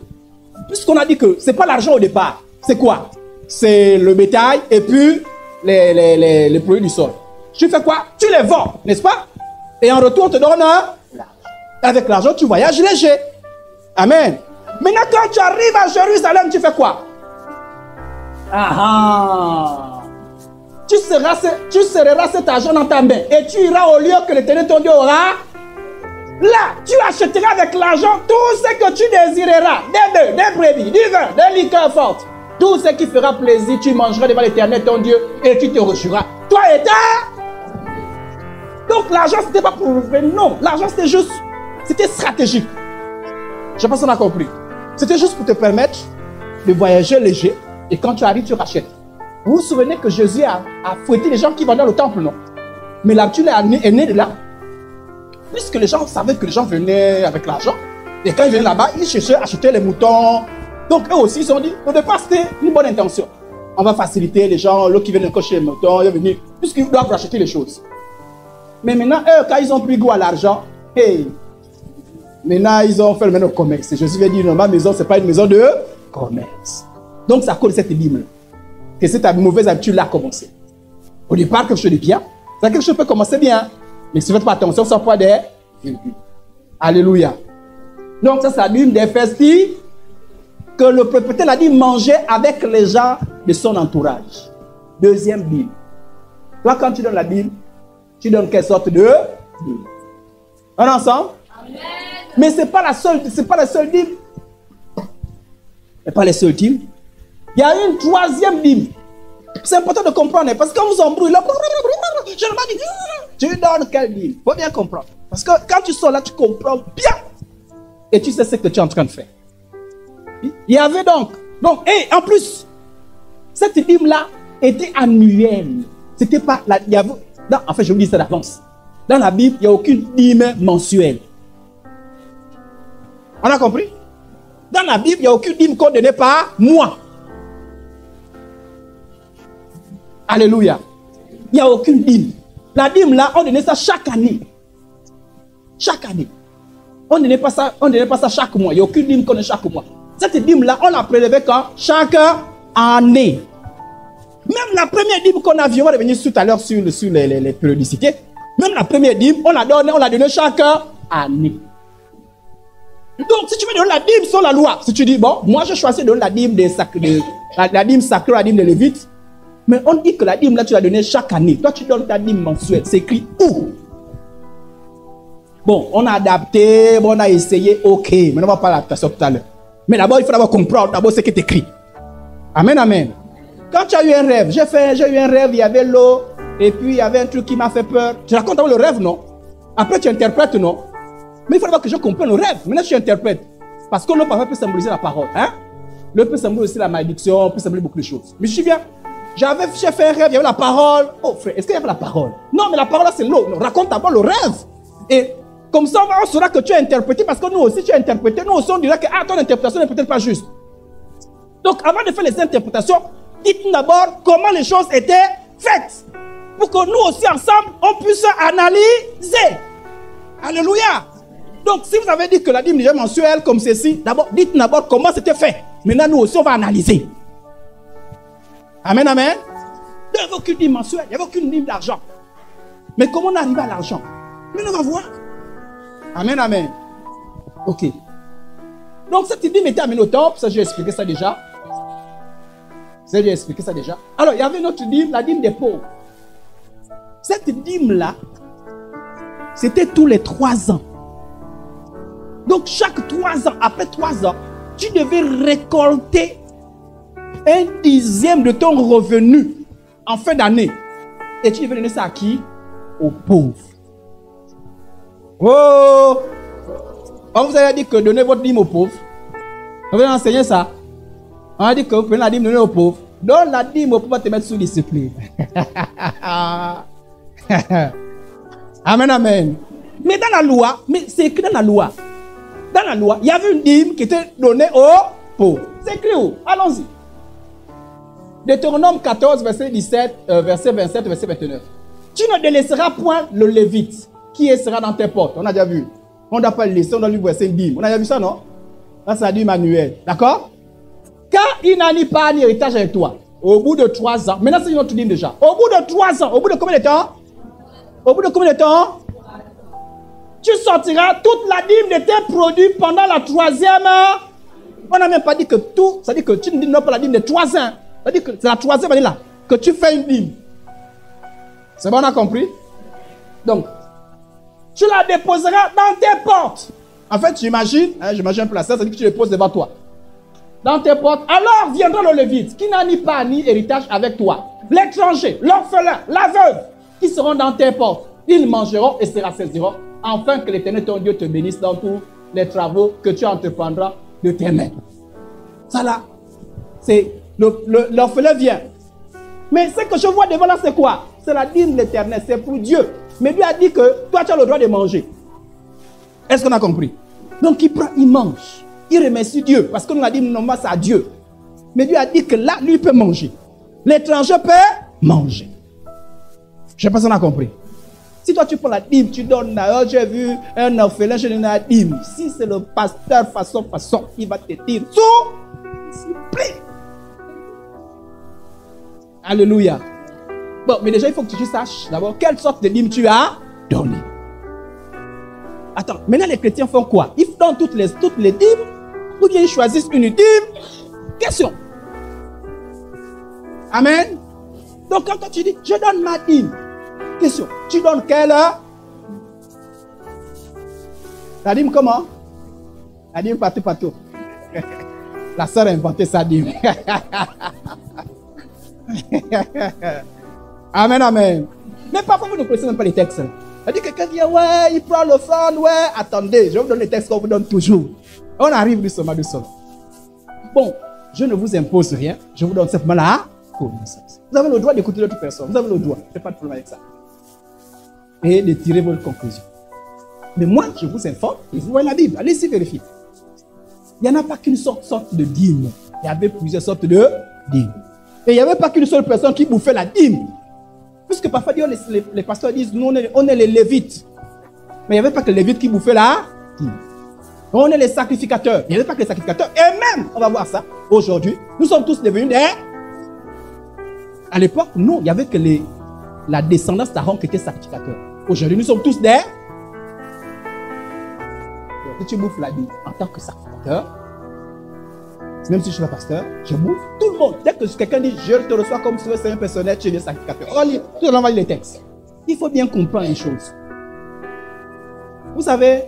puisqu'on a dit que ce n'est pas l'argent au départ, c'est quoi? C'est le bétail et puis les produits du sol. Tu fais quoi? Tu les vends, n'est-ce pas? Et en retour, on te donne avec l'argent, tu voyages léger. Amen. Maintenant, quand tu arrives à Jérusalem, tu fais quoi? tu serreras cet argent dans ta main et tu iras au lieu que l'Éternel ton Dieu aura. Là, tu achèteras avec l'argent tout ce que tu désireras. Des bœufs, des brebis, du vin, des liqueurs fortes. Tout ce qui fera plaisir, tu mangeras devant l'Éternel ton Dieu et tu te réjouiras. Toi et toi. Donc l'argent, ce n'était pas pour revenir. Non, l'argent, c'était juste, c'était stratégique. Je pense qu'on a compris. C'était juste pour te permettre de voyager léger. Et quand tu arrives, tu rachètes. Vous vous souvenez que Jésus a fouetté les gens qui vendaient au temple, non? Mais l'habitude est née de là. Puisque les gens savaient que les gens venaient avec l'argent. Et quand ils venaient là-bas, ils cherchaient à acheter les moutons. Donc eux aussi, ils se sont dit, au départ, c'était une bonne intention. On va faciliter les gens, l'autre qui viennent cocher les moutons, ils viennent, puisqu'ils doivent racheter les choses. Mais maintenant, eux, quand ils ont pris goût à l'argent, hey, maintenant, ils ont fait le même commerce. Et Jésus va dire, non, ma maison, ce n'est pas une maison de commerce. Donc, c'est à cause de cette Bible que cette mauvaise habitude-là a commencé. Au départ, quelque chose de bien. Ça, quelque chose peut commencer bien. Mais si vous ne faites pas attention, ça peut des virgules. Alléluia. Donc, ça, c'est la Bible des festifs que le propriétaire l'a dit manger avec les gens de son entourage. Deuxième Bible. Toi, quand tu donnes la Bible, tu donnes quelle sorte de Bible? On est ensemble? Amen. Mais ce n'est pas la seule Bible. Ce n'est pas les seules Bibles. Il y a une troisième Bible. C'est important de comprendre. Parce que quand vous embrouillez, là, je ne m'ai dit, tu donnes quelle Bible? Il faut bien comprendre. Parce que quand tu sors là, tu comprends bien. Et tu sais ce que tu es en train de faire. Il y avait donc, et en plus, cette Bible-là était annuelle. C'était pas, en fait, je vous dis ça d'avance. Dans la Bible, il n'y a aucune Bible mensuelle. On a compris? Dans la Bible, il n'y a aucune Bible qu'on donnait par mois. Alléluia. Il n'y a aucune Bible. La Bible là, on donnait ça chaque année. Chaque année. On ne donnait pas ça chaque mois. Il n'y a aucune Bible qu'on donne chaque mois. Cette Bible là, on la prélevait quand? Chaque année. Même la première Bible qu'on a vue, on va revenir tout à l'heure sur les périodicités. Même la première Bible, on l'a donnée chaque année. Donc, si tu veux donner la Bible sur la loi, si tu dis, bon, moi je choisis de donner la Bible la Bible sacrée, la Bible de Lévite, mais on dit que la Bible là, tu l'as donnée chaque année. Toi, tu donnes ta Bible mensuelle. C'est écrit où? Bon, on a adapté, bon, on a essayé, ok. Maintenant, on va parler de l'adaptation tout à l'heure. Mais d'abord, il faut d'abord comprendre d'abord ce qui est écrit. Amen, amen. Quand tu as eu un rêve, j'ai eu un rêve, il y avait l'eau, et puis il y avait un truc qui m'a fait peur. Tu racontes d'abord le rêve, non? Après, tu interprètes, non? Mais il faut d'abord que je comprenne le rêve. Maintenant, tu interprètes. Parce que l'eau, parfois, peut symboliser la parole. Hein? L'eau peut symboliser aussi la malédiction, peut symboliser beaucoup de choses. Mais je suis bien. J'ai fait un rêve, il y avait la parole. Oh frère, est-ce qu'il y avait la parole? Non, mais la parole là, c'est l'eau. Raconte d'abord le rêve. Et comme ça, on saura que tu as interprété, parce que nous aussi, tu as interprété. Nous aussi, on dira que ton interprétation n'est peut-être pas juste. Donc, avant de faire les interprétations, dites-nous d'abord comment les choses étaient faites. Pour que nous aussi, ensemble, on puisse analyser. Alléluia. Donc, si vous avez dit que la dîme est mensuelle comme ceci, d'abord, dites-nous d'abord comment c'était fait. Maintenant, nous aussi, on va analyser. Amen, amen. Il n'y avait aucune dîme mensuelle, il n'y avait aucune dîme d'argent. Mais comment on arrive à l'argent? Mais on va voir. Amen, amen. Ok. Donc, cette dîme était amenée au temple, ça j'ai expliqué ça déjà. Alors, il y avait une autre dîme, la dîme des pauvres. Cette dîme-là, c'était tous les 3 ans. Donc, chaque 3 ans, après 3 ans, tu devais récolter 1/10 de ton revenu en fin d'année. Et tu devais donner ça à qui? Aux pauvres. Oh! On vous a dit que donnez votre dîme aux pauvres. On va enseigner ça. On a dit que vous prenez la dîme, donnez aux pauvres. Donne la dîme aux pauvres, te mettre sous discipline. Amen, amen. Mais dans la loi, c'est écrit dans la loi. Dans la loi, il y avait une dîme qui était donnée aux pauvres. C'est écrit où? Allons-y. Deutéronome 14, verset 17, verset 27, verset 29. Tu ne délaisseras point le lévite qui sera dans tes portes. On a déjà vu. On ne doit pas le laisser, on doit lui verser une dîme. On a déjà vu ça, non? Ça, c'est la dîme annuelle. D'accord? Quand il n'a ni part ni héritage avec toi, au bout de 3 ans, maintenant c'est une autre dîme déjà. Au bout de 3 ans, au bout de combien de temps? Au bout de combien de temps? Tu sortiras toute la dîme de tes produits pendant la 3e. On n'a même pas dit que tout, c'est-à-dire que tu ne donnes pas la dîme de 3 ans. C'est-à-dire que c'est la 3e année là que tu fais une dîme. C'est bon, on a compris? Donc, tu la déposeras dans tes portes. En fait, j'imagine un peu la scène, c'est-à-dire que tu les poses devant toi. Dans tes portes. Alors viendra le Lévite, qui n'a ni part ni héritage avec toi. L'étranger, l'orphelin, la veuve, qui seront dans tes portes. Ils mangeront et se rassaisiront, afin que l'Éternel ton Dieu te bénisse dans tous les travaux que tu entreprendras de tes mains. Ça là, c'est l'orphelin vient. Mais ce que je vois devant là, c'est quoi? C'est la dîme de l'Éternel, c'est pour Dieu. Mais Dieu a dit que toi, tu as le droit de manger. Est-ce qu'on a compris? Donc, il prend, il mange. Il remercie Dieu. Parce que nous a dit, non, c'est à Dieu. Mais Dieu a dit que là, lui, il peut manger. L'étranger peut manger. Je ne sais pas si on a compris. Si toi, tu prends la dîme, tu donnes, j'ai vu un orphelin, je donne la dîme. Si c'est le pasteur, façon, il va te dire, s'il plaît. Alléluia. Bon, mais déjà, il faut que tu saches d'abord quelle sorte de dîme tu as donné. Attends, maintenant les chrétiens font quoi? Ils donnent toutes les dîmes ou bien ils choisissent une dîme? Question. Amen. Donc quand toi tu dis, je donne ma dîme. Question. Tu donnes quelle? La dîme comment? La dîme partout. La sœur a inventé sa dîme. Amen, amen. Mais parfois vous ne connaissez même pas les textes. C'est-à-dire que quelqu'un dit, ouais, il prend l'offrande, ouais, attendez, je vais vous donner les textes qu'on vous donne toujours. On arrive doucement. Bon, je ne vous impose rien, je vous donne simplement la connaissance. Vous avez le droit d'écouter l'autre personne, vous avez le droit, je n'ai pas de problème avec ça. Et de tirer votre conclusion. Mais moi, je vous informe, et vous voyez la Bible, allez-y vérifier. Il n'y en a pas qu'une sorte de dîme, il y avait plusieurs sortes de dîmes. Et il n'y avait pas qu'une seule personne qui bouffait la dîme. Puisque parfois les pasteurs disent, nous on est les Lévites. Mais il n'y avait pas que les Lévites qui bouffaient la dîme. On est les sacrificateurs. Il n'y avait pas que les sacrificateurs. Et même, on va voir ça, aujourd'hui, nous sommes tous devenus des... À l'époque, non, il n'y avait que la descendance d'Aaron qui était sacrificateur. Aujourd'hui, nous sommes tous des... Donc, si tu bouffes la dîme en tant que sacrificateur, même si je suis pas pasteur, je bouffe tout le monde. Dès que quelqu'un dit, je te reçois comme si c'est un personnel, tu es sacrificateur. On va lire les textes. Il faut bien comprendre une chose. Vous savez,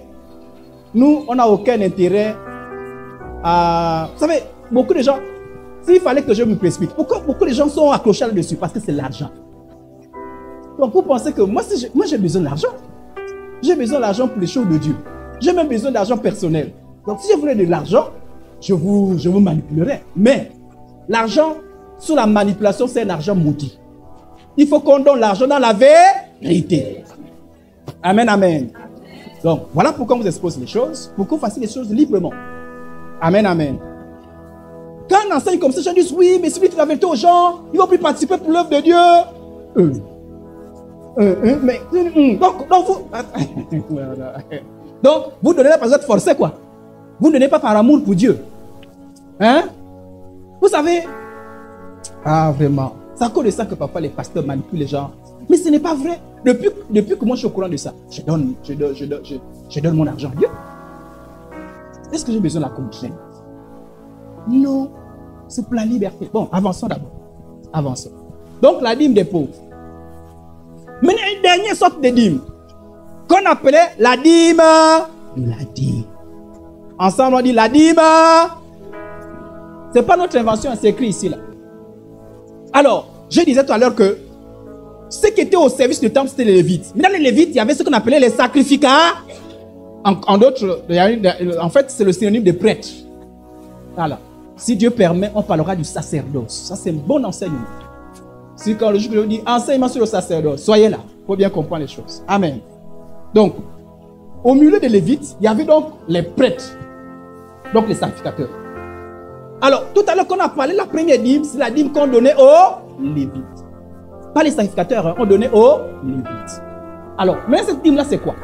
nous, on n'a aucun intérêt à... Vous savez, beaucoup de gens, s'il fallait que je me précipite, pourquoi beaucoup de gens sont accrochés là-dessus? Parce que c'est l'argent. Donc, vous pensez que moi j'ai besoin d'argent. J'ai besoin d'argent pour les choses de Dieu. J'ai même besoin d'argent personnel. Donc, si je voulais de l'argent, je vous manipulerai. Mais l'argent, sous la manipulation, c'est un argent maudit. Il faut qu'on donne l'argent dans la vérité. Amen, amen. Donc, voilà pourquoi on vous expose les choses, pour qu'on fasse les choses librement. Amen, amen. Quand on enseigne comme ça, les gens disent, oui, mais si vous dites la vérité aux gens, ils vont plus participer pour l'œuvre de Dieu. Donc, vous donnez la parce que vous êtes forcé, quoi. Vous ne donnez pas par amour pour Dieu. Hein? Vous savez? Ah, vraiment. C'est à cause de ça que parfois les pasteurs manipulent les gens. Mais ce n'est pas vrai. Depuis que moi je suis au courant de ça, je donne mon argent à Dieu. Est-ce que j'ai besoin de la contrainte? Non. C'est pour la liberté. Bon, avançons d'abord. Avançons. Donc, la dîme des pauvres. Maintenant, une dernière sorte de dîme qu'on appelait la dîme. La dîme. Ensemble, on dit la dîme. Ce n'est pas notre invention, c'est écrit ici. Là. Alors, je disais tout à l'heure que ceux qui étaient au service du temple, c'était les Lévites. Mais dans les Lévites, il y avait ce qu'on appelait les sacrificats. En fait, c'est le synonyme de prêtre. Voilà. Si Dieu permet, on parlera du sacerdoce. Ça, c'est un bon enseignement. Si quand le juge vous dit enseignement sur le sacerdoce, soyez là. Il faut bien comprendre les choses. Amen. Donc, au milieu des Lévites, il y avait donc les prêtres. Donc les sacrificateurs. Alors, tout à l'heure qu'on a parlé, la première dîme, c'est la dîme qu'on donnait aux Lévites. Pas les sacrificateurs, hein, on donnait aux Lévites. Alors, mais cette dîme-là, c'est quoi?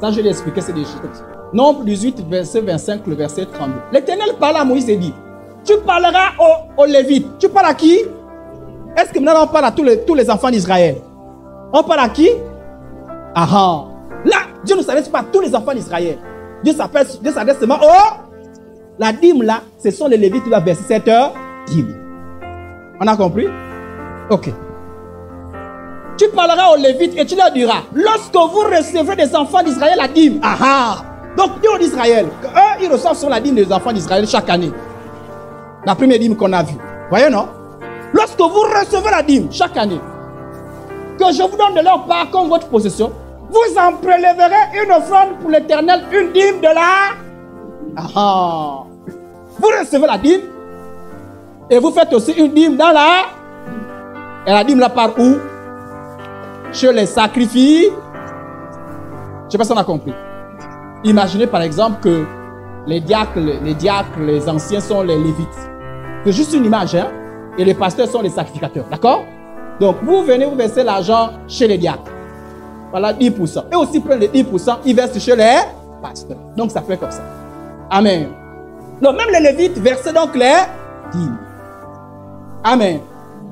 Ça, je vais l'expliquer, c'est des choses. Nombre 18, verset 25, le verset 32. L'Éternel parle à Moïse et dit, tu parleras aux Lévites. Tu parles à qui? Est-ce que maintenant on parle à tous les enfants d'Israël? On parle à qui? Ah, là, Dieu ne s'adresse pas à tous les enfants d'Israël. Dieu s'adresse seulement aux... La dîme là, ce sont les Lévites qui doivent verser cette dîme. On a compris? Ok. tu parleras aux Lévites et tu leur diras, lorsque vous recevrez des enfants d'Israël la dîme, donc Dieu d'Israël, eux, ils reçoivent sur la dîme des enfants d'Israël chaque année. La première dîme qu'on a vue. Voyez, non? Lorsque vous recevez la dîme chaque année, que je vous donne de leur part comme votre possession, vous en prélèverez une offrande pour l'Éternel, une dîme de la... Vous recevez la dîme et vous faites aussi une dîme dans la... Et la dîme là part où? Chez les sacrifices. Je ne sais pas si on a compris. Imaginez par exemple que les diacres, les anciens sont les lévites. C'est juste une image, hein? Et les pasteurs sont les sacrificateurs, d'accord? Donc vous venez, vous versez l'argent chez les diacres. Voilà, 10%. Et aussi prennent les 10%, ils versent chez les pasteurs. Donc ça fait comme ça. Amen. Donc même les lévites versaient donc les dîmes. Amen.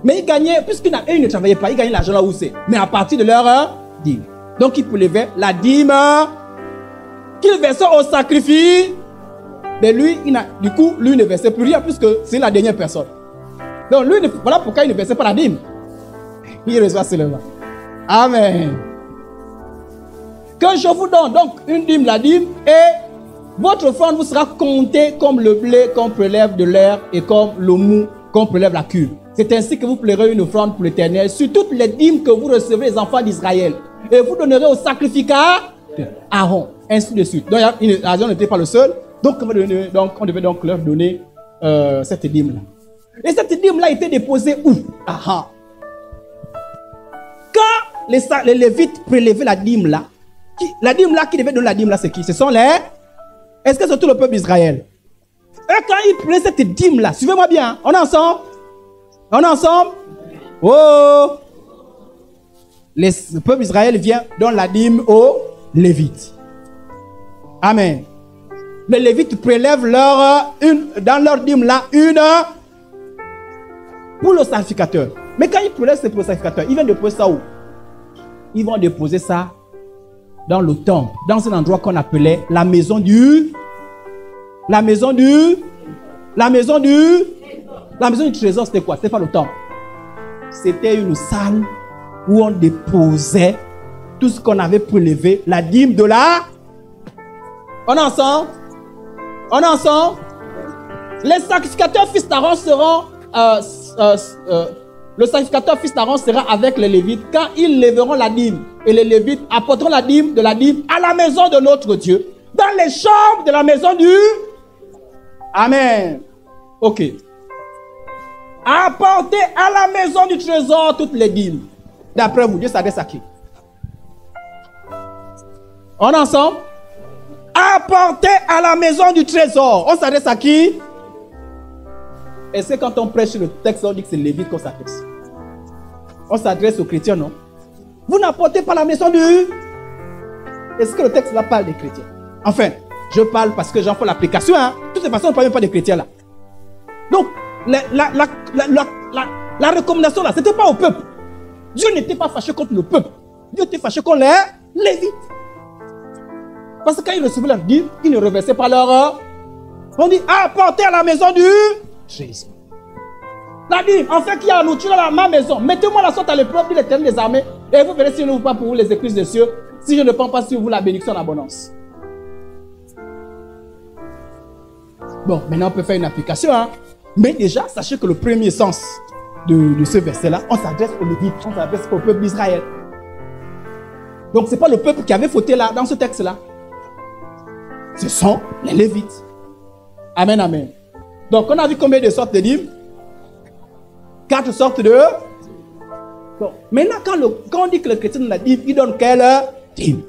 Mais ils gagnaient, puisqu'ils ne travaillaient pas, ils gagnaient l'argent là où c'est. Mais à partir de leur dîme. Donc ils prélevaient la dîme qu'ils versaient au sacrifice. Mais lui, du coup, lui ne versait plus rien puisque c'est la dernière personne. Donc lui, voilà pourquoi il ne versait pas la dîme. Il reçoit seulement. Amen. Que je vous donne donc une dîme, la dîme, et votre offrande vous sera comptée comme le blé qu'on prélève de l'air et comme le mou qu'on prélève la cuve. C'est ainsi que vous plérez une offrande pour l'Éternel sur toutes les dîmes que vous recevez les enfants d'Israël. Et vous donnerez au sacrificateur Aaron. Ainsi de suite. Donc Aaron n'était pas le seul. Donc on devait donc leur donner cette dîme-là. Et cette dîme-là était déposée où? Quand les Lévites prélevaient la dîme-là, qui devait donner la dîme-là, c'est qui? Ce sont les... Est-ce que c'est tout le peuple d'Israël? Et quand ils prenaient cette dîme-là, suivez-moi bien, on est ensemble? On est ensemble? Oh! Le peuple d'Israël vient donner la dîme aux Lévites. Amen. Les Lévites prélèvent dans leur dîme-là une pour le sacrificateur. Mais quand ils prélèvent, c'est pour le sacrificateur. Ils viennent déposer ça où? Ils vont déposer ça dans le temple, dans un endroit qu'on appelait la maison du trésor. C'était quoi? C'était pas le temple. C'était une salle où on déposait tout ce qu'on avait prélevé, la dîme de la... On est ensemble? On est ensemble? Les sacrificateurs fils d'Aaron seront... le sacrificateur fils d'Aaron sera avec les Lévites quand ils lèveront la dîme. Et les Lévites apporteront la dîme à la maison de notre Dieu. Dans les chambres de la maison du... Amen. Ok. Apportez à la maison du trésor toutes les dîmes. D'après vous, Dieu s'adresse à qui? On est ensemble? Apportez à la maison du trésor. On s'adresse à qui? Et c'est quand on prêche le texte, on dit que c'est Lévite qu'on s'adresse. On s'adresse aux chrétiens, non? Vous n'apportez pas la maison du... Est-ce que le texte là parle des chrétiens? Enfin, je parle parce que j'en fais l'application. Hein? Toutes les personnes ne parlent même pas des chrétiens là. Donc, la recommandation là, ce n'était pas au peuple. Dieu n'était pas fâché contre le peuple. Dieu était fâché contre les Lévites. Parce que quand ils recevaient leur dîme, ils ne reversaient pas leur... On dit, apportez à la maison du Jésus. La dîme, en fait, qu'il y a la nourriture dans ma maison. Mettez-moi la sorte à l'épreuve, dit l'Éternel des armées. Et vous verrez si je ne vous pas pour vous les écluses des cieux, si je ne prends pas sur vous la bénédiction en abondance. Bon, maintenant on peut faire une application. Hein? Mais déjà, sachez que le premier sens de ce verset-là, on s'adresse aux Lévites, on s'adresse au peuple d'Israël. Donc ce n'est pas le peuple qui avait fauté là, dans ce texte-là. Ce sont les Lévites. Amen, amen. Donc on a vu combien de sortes de dîmes? 4 sortes de... Bon, maintenant quand on dit que le chrétien donne la dîme, il donne quelle dîme?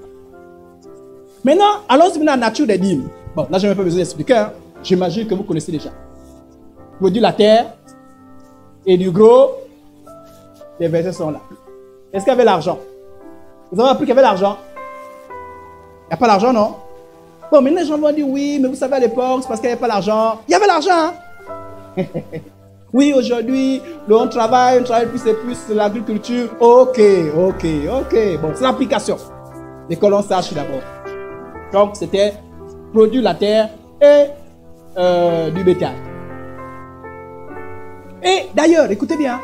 Maintenant, allons-y maintenant à la nature des dîmes. Bon, là je n'ai pas besoin d'expliquer. Hein. J'imagine que vous connaissez déjà. Produit la terre et du gros, les versets sont là. Est-ce qu'il y avait l'argent? Vous avez appris qu'il y avait l'argent? Il n'y a pas l'argent, non? Bon, maintenant les gens vont dire oui, mais vous savez à l'époque, c'est parce qu'il n'y avait pas l'argent. Il y avait l'argent, hein? Oui, aujourd'hui, on travaille plus, c'est plus l'agriculture. Ok. Bon, c'est l'application. Mais que l'on sache d'abord. Donc, c'était produire la terre et du bétail. Et d'ailleurs, écoutez bien,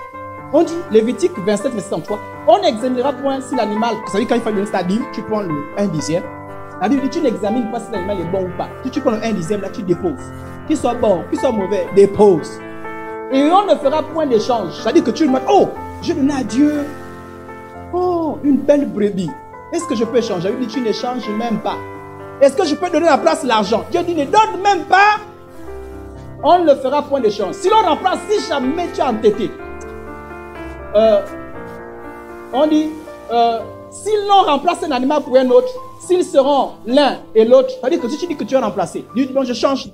on dit, Lévitique 27, verset 33, On n'examinera point si l'animal, vous savez, quand il faut donner sa dîme, tu prends le 1/10. La Bible dit, tu n'examines pas si l'animal est bon ou pas. Si tu prends le 1/10, là, tu déposes. Qu'il soit bon, qu'il soit mauvais, dépose. Et on ne fera point d'échange. C'est-à-dire que tu demandes, oh, je donne à Dieu, oh, une belle brebis. Est-ce que je peux échanger? Il dit, tu n'échanges même pas. Est-ce que je peux donner la place l'argent? Dieu dit, ne donne même pas. On ne fera point d'échange. Si l'on remplace, si jamais tu es entêté, on dit, si l'on remplace un animal pour un autre, s'ils seront l'un et l'autre, c'est-à-dire que si tu dis que tu vas remplacer, dis, bon, je change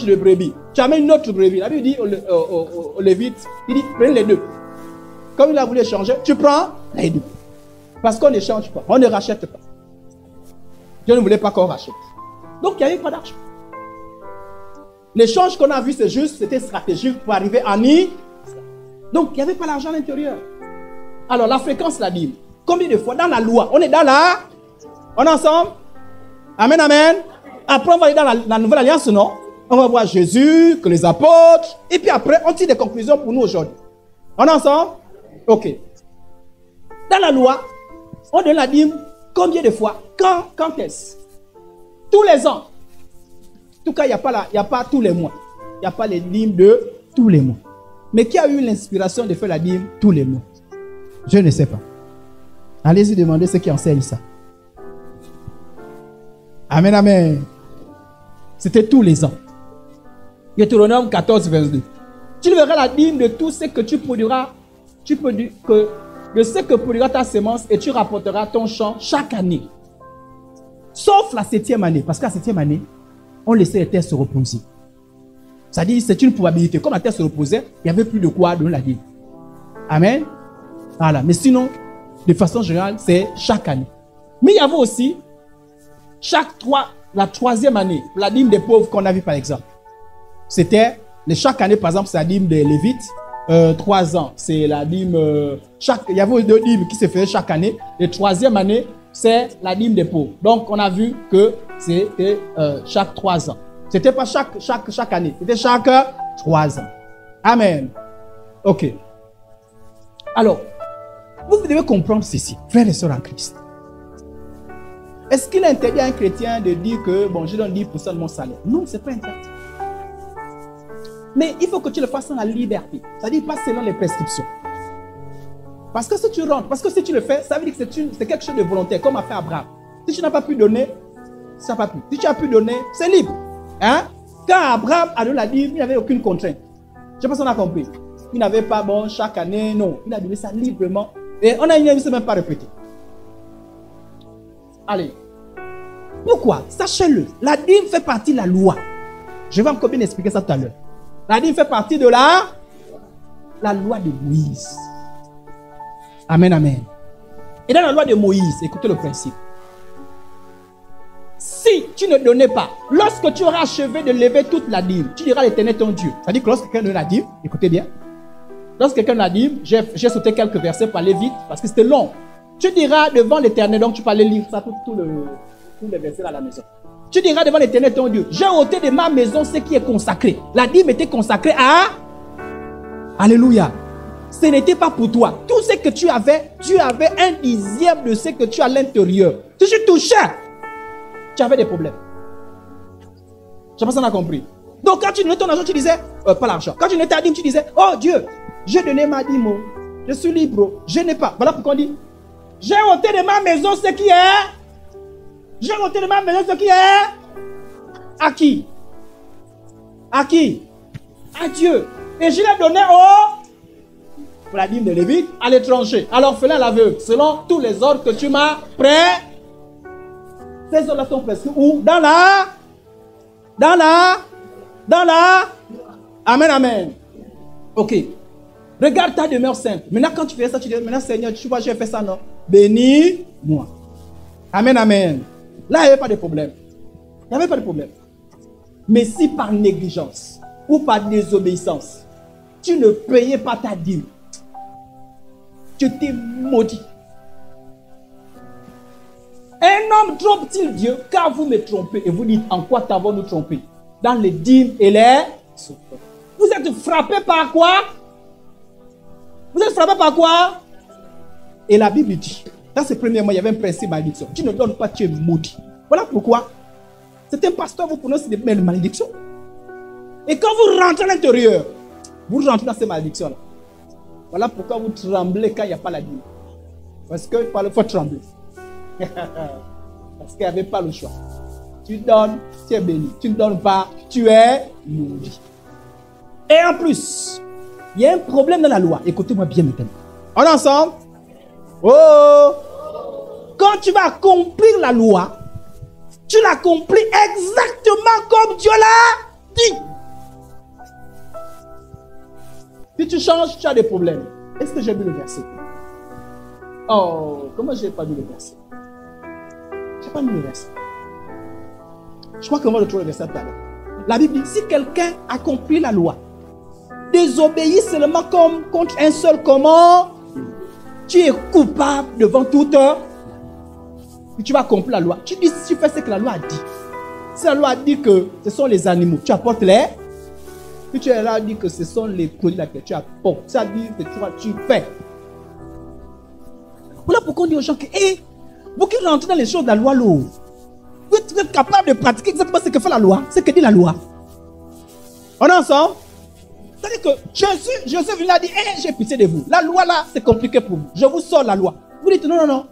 de brebis. Tu amènes une autre brebis. La Bible dit au Lévite, il dit, prenez les deux. Comme il a voulu échanger, tu prends les deux. Parce qu'on n'échange pas, on ne rachète pas. Dieu ne voulait pas qu'on rachète. Donc il n'y avait pas d'argent. L'échange qu'on a vu, c'est juste, c'était stratégique pour arriver à Ni. Donc il n'y avait pas l'argent à l'intérieur. Alors la fréquence, la dîme. Combien de fois dans la loi? On est dans la... On est ensemble? Amen, amen. Après on va aller dans la nouvelle alliance, non? On va voir Jésus, que les apôtres. Et puis après, on tire des conclusions pour nous aujourd'hui. On est ensemble? Ok. Dans la loi, on donne la dîme combien de fois? Quand est-ce? Tous les ans. En tout cas, il n'y a pas tous les mois. Il n'y a pas les dîmes de tous les mois. Mais qui a eu l'inspiration de faire la dîme tous les mois? Je ne sais pas. Allez-y demander ceux qui enseignent ça. Amen, amen. C'était tous les ans. Deutéronome 14, 22. Tu verras la dîme de tout ce que tu produiras. De ce que produira ta semence et tu rapporteras ton champ chaque année. Sauf la 7e année. Parce que la 7e année, on laissait les terres se reposer. C'est-à-dire, c'est une probabilité. Comme la terre se reposait, il n'y avait plus de quoi donner la dîme. Amen. Voilà. Mais sinon, de façon générale, c'est chaque année. Mais il y avait aussi la 3e année, la dîme des pauvres qu'on a vu par exemple. C'était, chaque année, par exemple, c'est la dîme des Lévites. 3 ans, c'est la dîme. Il y avait 2 dîmes qui se faisaient chaque année. La 3e année, c'est la dîme des pauvres. Donc, on a vu que c'était chaque 3 ans. C'était pas chaque année, c'était chaque 3 ans. Amen. Ok. Alors, vous devez comprendre ceci, frères et sœurs en Christ. Est-ce qu'il est interdit à un chrétien de dire que, bon, je donne 10% de mon salaire? Non, ce n'est pas interdit. Mais il faut que tu le fasses dans la liberté. C'est-à-dire pas selon les prescriptions. Parce que si tu rentres, parce que si tu le fais, ça veut dire que c'est quelque chose de volontaire, comme a fait Abraham. Si tu n'as pas pu donner, tu n'as pas pu. Si tu as pu donner, c'est libre. Hein? Quand Abraham a donné la dîme, il n'avait aucune contrainte. Je ne sais pas si on a compris. Il n'avait pas, bon, chaque année, non. Il a donné ça librement. Et on a une ne même pas répété. Allez. Pourquoi? Sachez-le. La dîme fait partie de la loi. Je vais encore bien expliquer ça tout à l'heure. La dîme fait partie de la loi de Moïse. Amen, amen. Et dans la loi de Moïse, écoutez le principe. Si tu ne donnais pas, lorsque tu auras achevé de lever toute la dîme, tu diras à l'Éternel ton Dieu. C'est-à-dire que lorsque quelqu'un donne la dîme, écoutez bien. Lorsque quelqu'un donne la dîme, j'ai sauté quelques versets pour aller vite parce que c'était long. Tu diras devant l'Éternel, donc tu peux aller lire ça, tous les versets à la maison. Tu diras devant l'Éternel ton Dieu, j'ai ôté de ma maison ce qui est consacré. La dîme était consacrée à... Alléluia. Ce n'était pas pour toi. Tout ce que tu avais 1/10 de ce que tu as à l'intérieur. Si tu touchais, tu avais des problèmes. Je ne sais pas si on a compris. Donc quand tu donnais ton argent, tu disais, pas l'argent. Quand tu donnais ta dîme, tu disais, oh Dieu, j'ai donné ma dîme. Je suis libre. Je n'ai pas. Voilà pourquoi on dit, j'ai ôté de ma maison ce qui est... J'ai ôté de ma maison ce qui est... À qui? À qui? À Dieu. Et je l'ai donné pour la dîme de Lévite, à l'étranger, à l'orphelin, à l'aveugle, selon tous les ordres que tu m'as prêts. Ces ordres-là sont presque où? Dans la... Amen, amen. Ok. Regarde ta demeure simple. Maintenant, quand tu fais ça, tu dis, maintenant, Seigneur, tu vois, j'ai fait ça, non? Bénis-moi. Amen, amen. Là, il n'y avait pas de problème. Il n'y avait pas de problème. Mais si par négligence ou par désobéissance, tu ne payais pas ta dîme, tu t'es maudit. Un homme trompe-t-il Dieu? Car vous me trompez. Et vous dites, en quoi t'avons-nous trompé? Dans les dîmes et les offrandes. Vous êtes frappé par quoi? Vous êtes frappé par quoi? Et la Bible dit, dans ces premiers mois, il y avait un principe malédiction. Tu ne donnes pas, tu es maudit. Voilà pourquoi c'est un pasteur vous prononce des malédictions. Et quand vous rentrez à l'intérieur, vous rentrez dans ces malédictions-là. Voilà pourquoi vous tremblez quand il n'y a pas la dîme. Parce qu'il faut trembler. Parce qu'il n'y avait pas le choix. Tu donnes, tu es béni. Tu ne donnes pas, tu es maudit. Et en plus, il y a un problème dans la loi. Écoutez-moi bien maintenant. On est ensemble? Oh! Quand tu vas accomplir la loi, tu l'accomplis exactement comme Dieu l'a dit. Si tu changes, tu as des problèmes. Est-ce que j'ai lu le verset? Oh, comment je n'ai pas lu le verset? Je n'ai pas lu le verset. Je crois qu'on va retrouver le verset tout à l'heure. La Bible dit, si quelqu'un accomplit la loi, désobéit seulement comme contre un seul commandement, tu es coupable devant toute. Et tu vas accomplir la loi. Tu dis, tu fais ce que la loi a dit. Si la loi a dit que ce sont les animaux, tu apportes les. Si tu es là, dit que ce sont les produits de la terre, tu apportes. Ça dit que tu fais. Voilà pourquoi on dit aux gens que, vous qui rentrez dans les choses de la loi, vous êtes capable de pratiquer exactement ce que fait la loi, ce que dit la loi. On est ensemble? C'est-à-dire que Jésus venu là dit, j'ai pitié de vous. La loi là, c'est compliqué pour vous. Je vous sors la loi. Vous dites, non.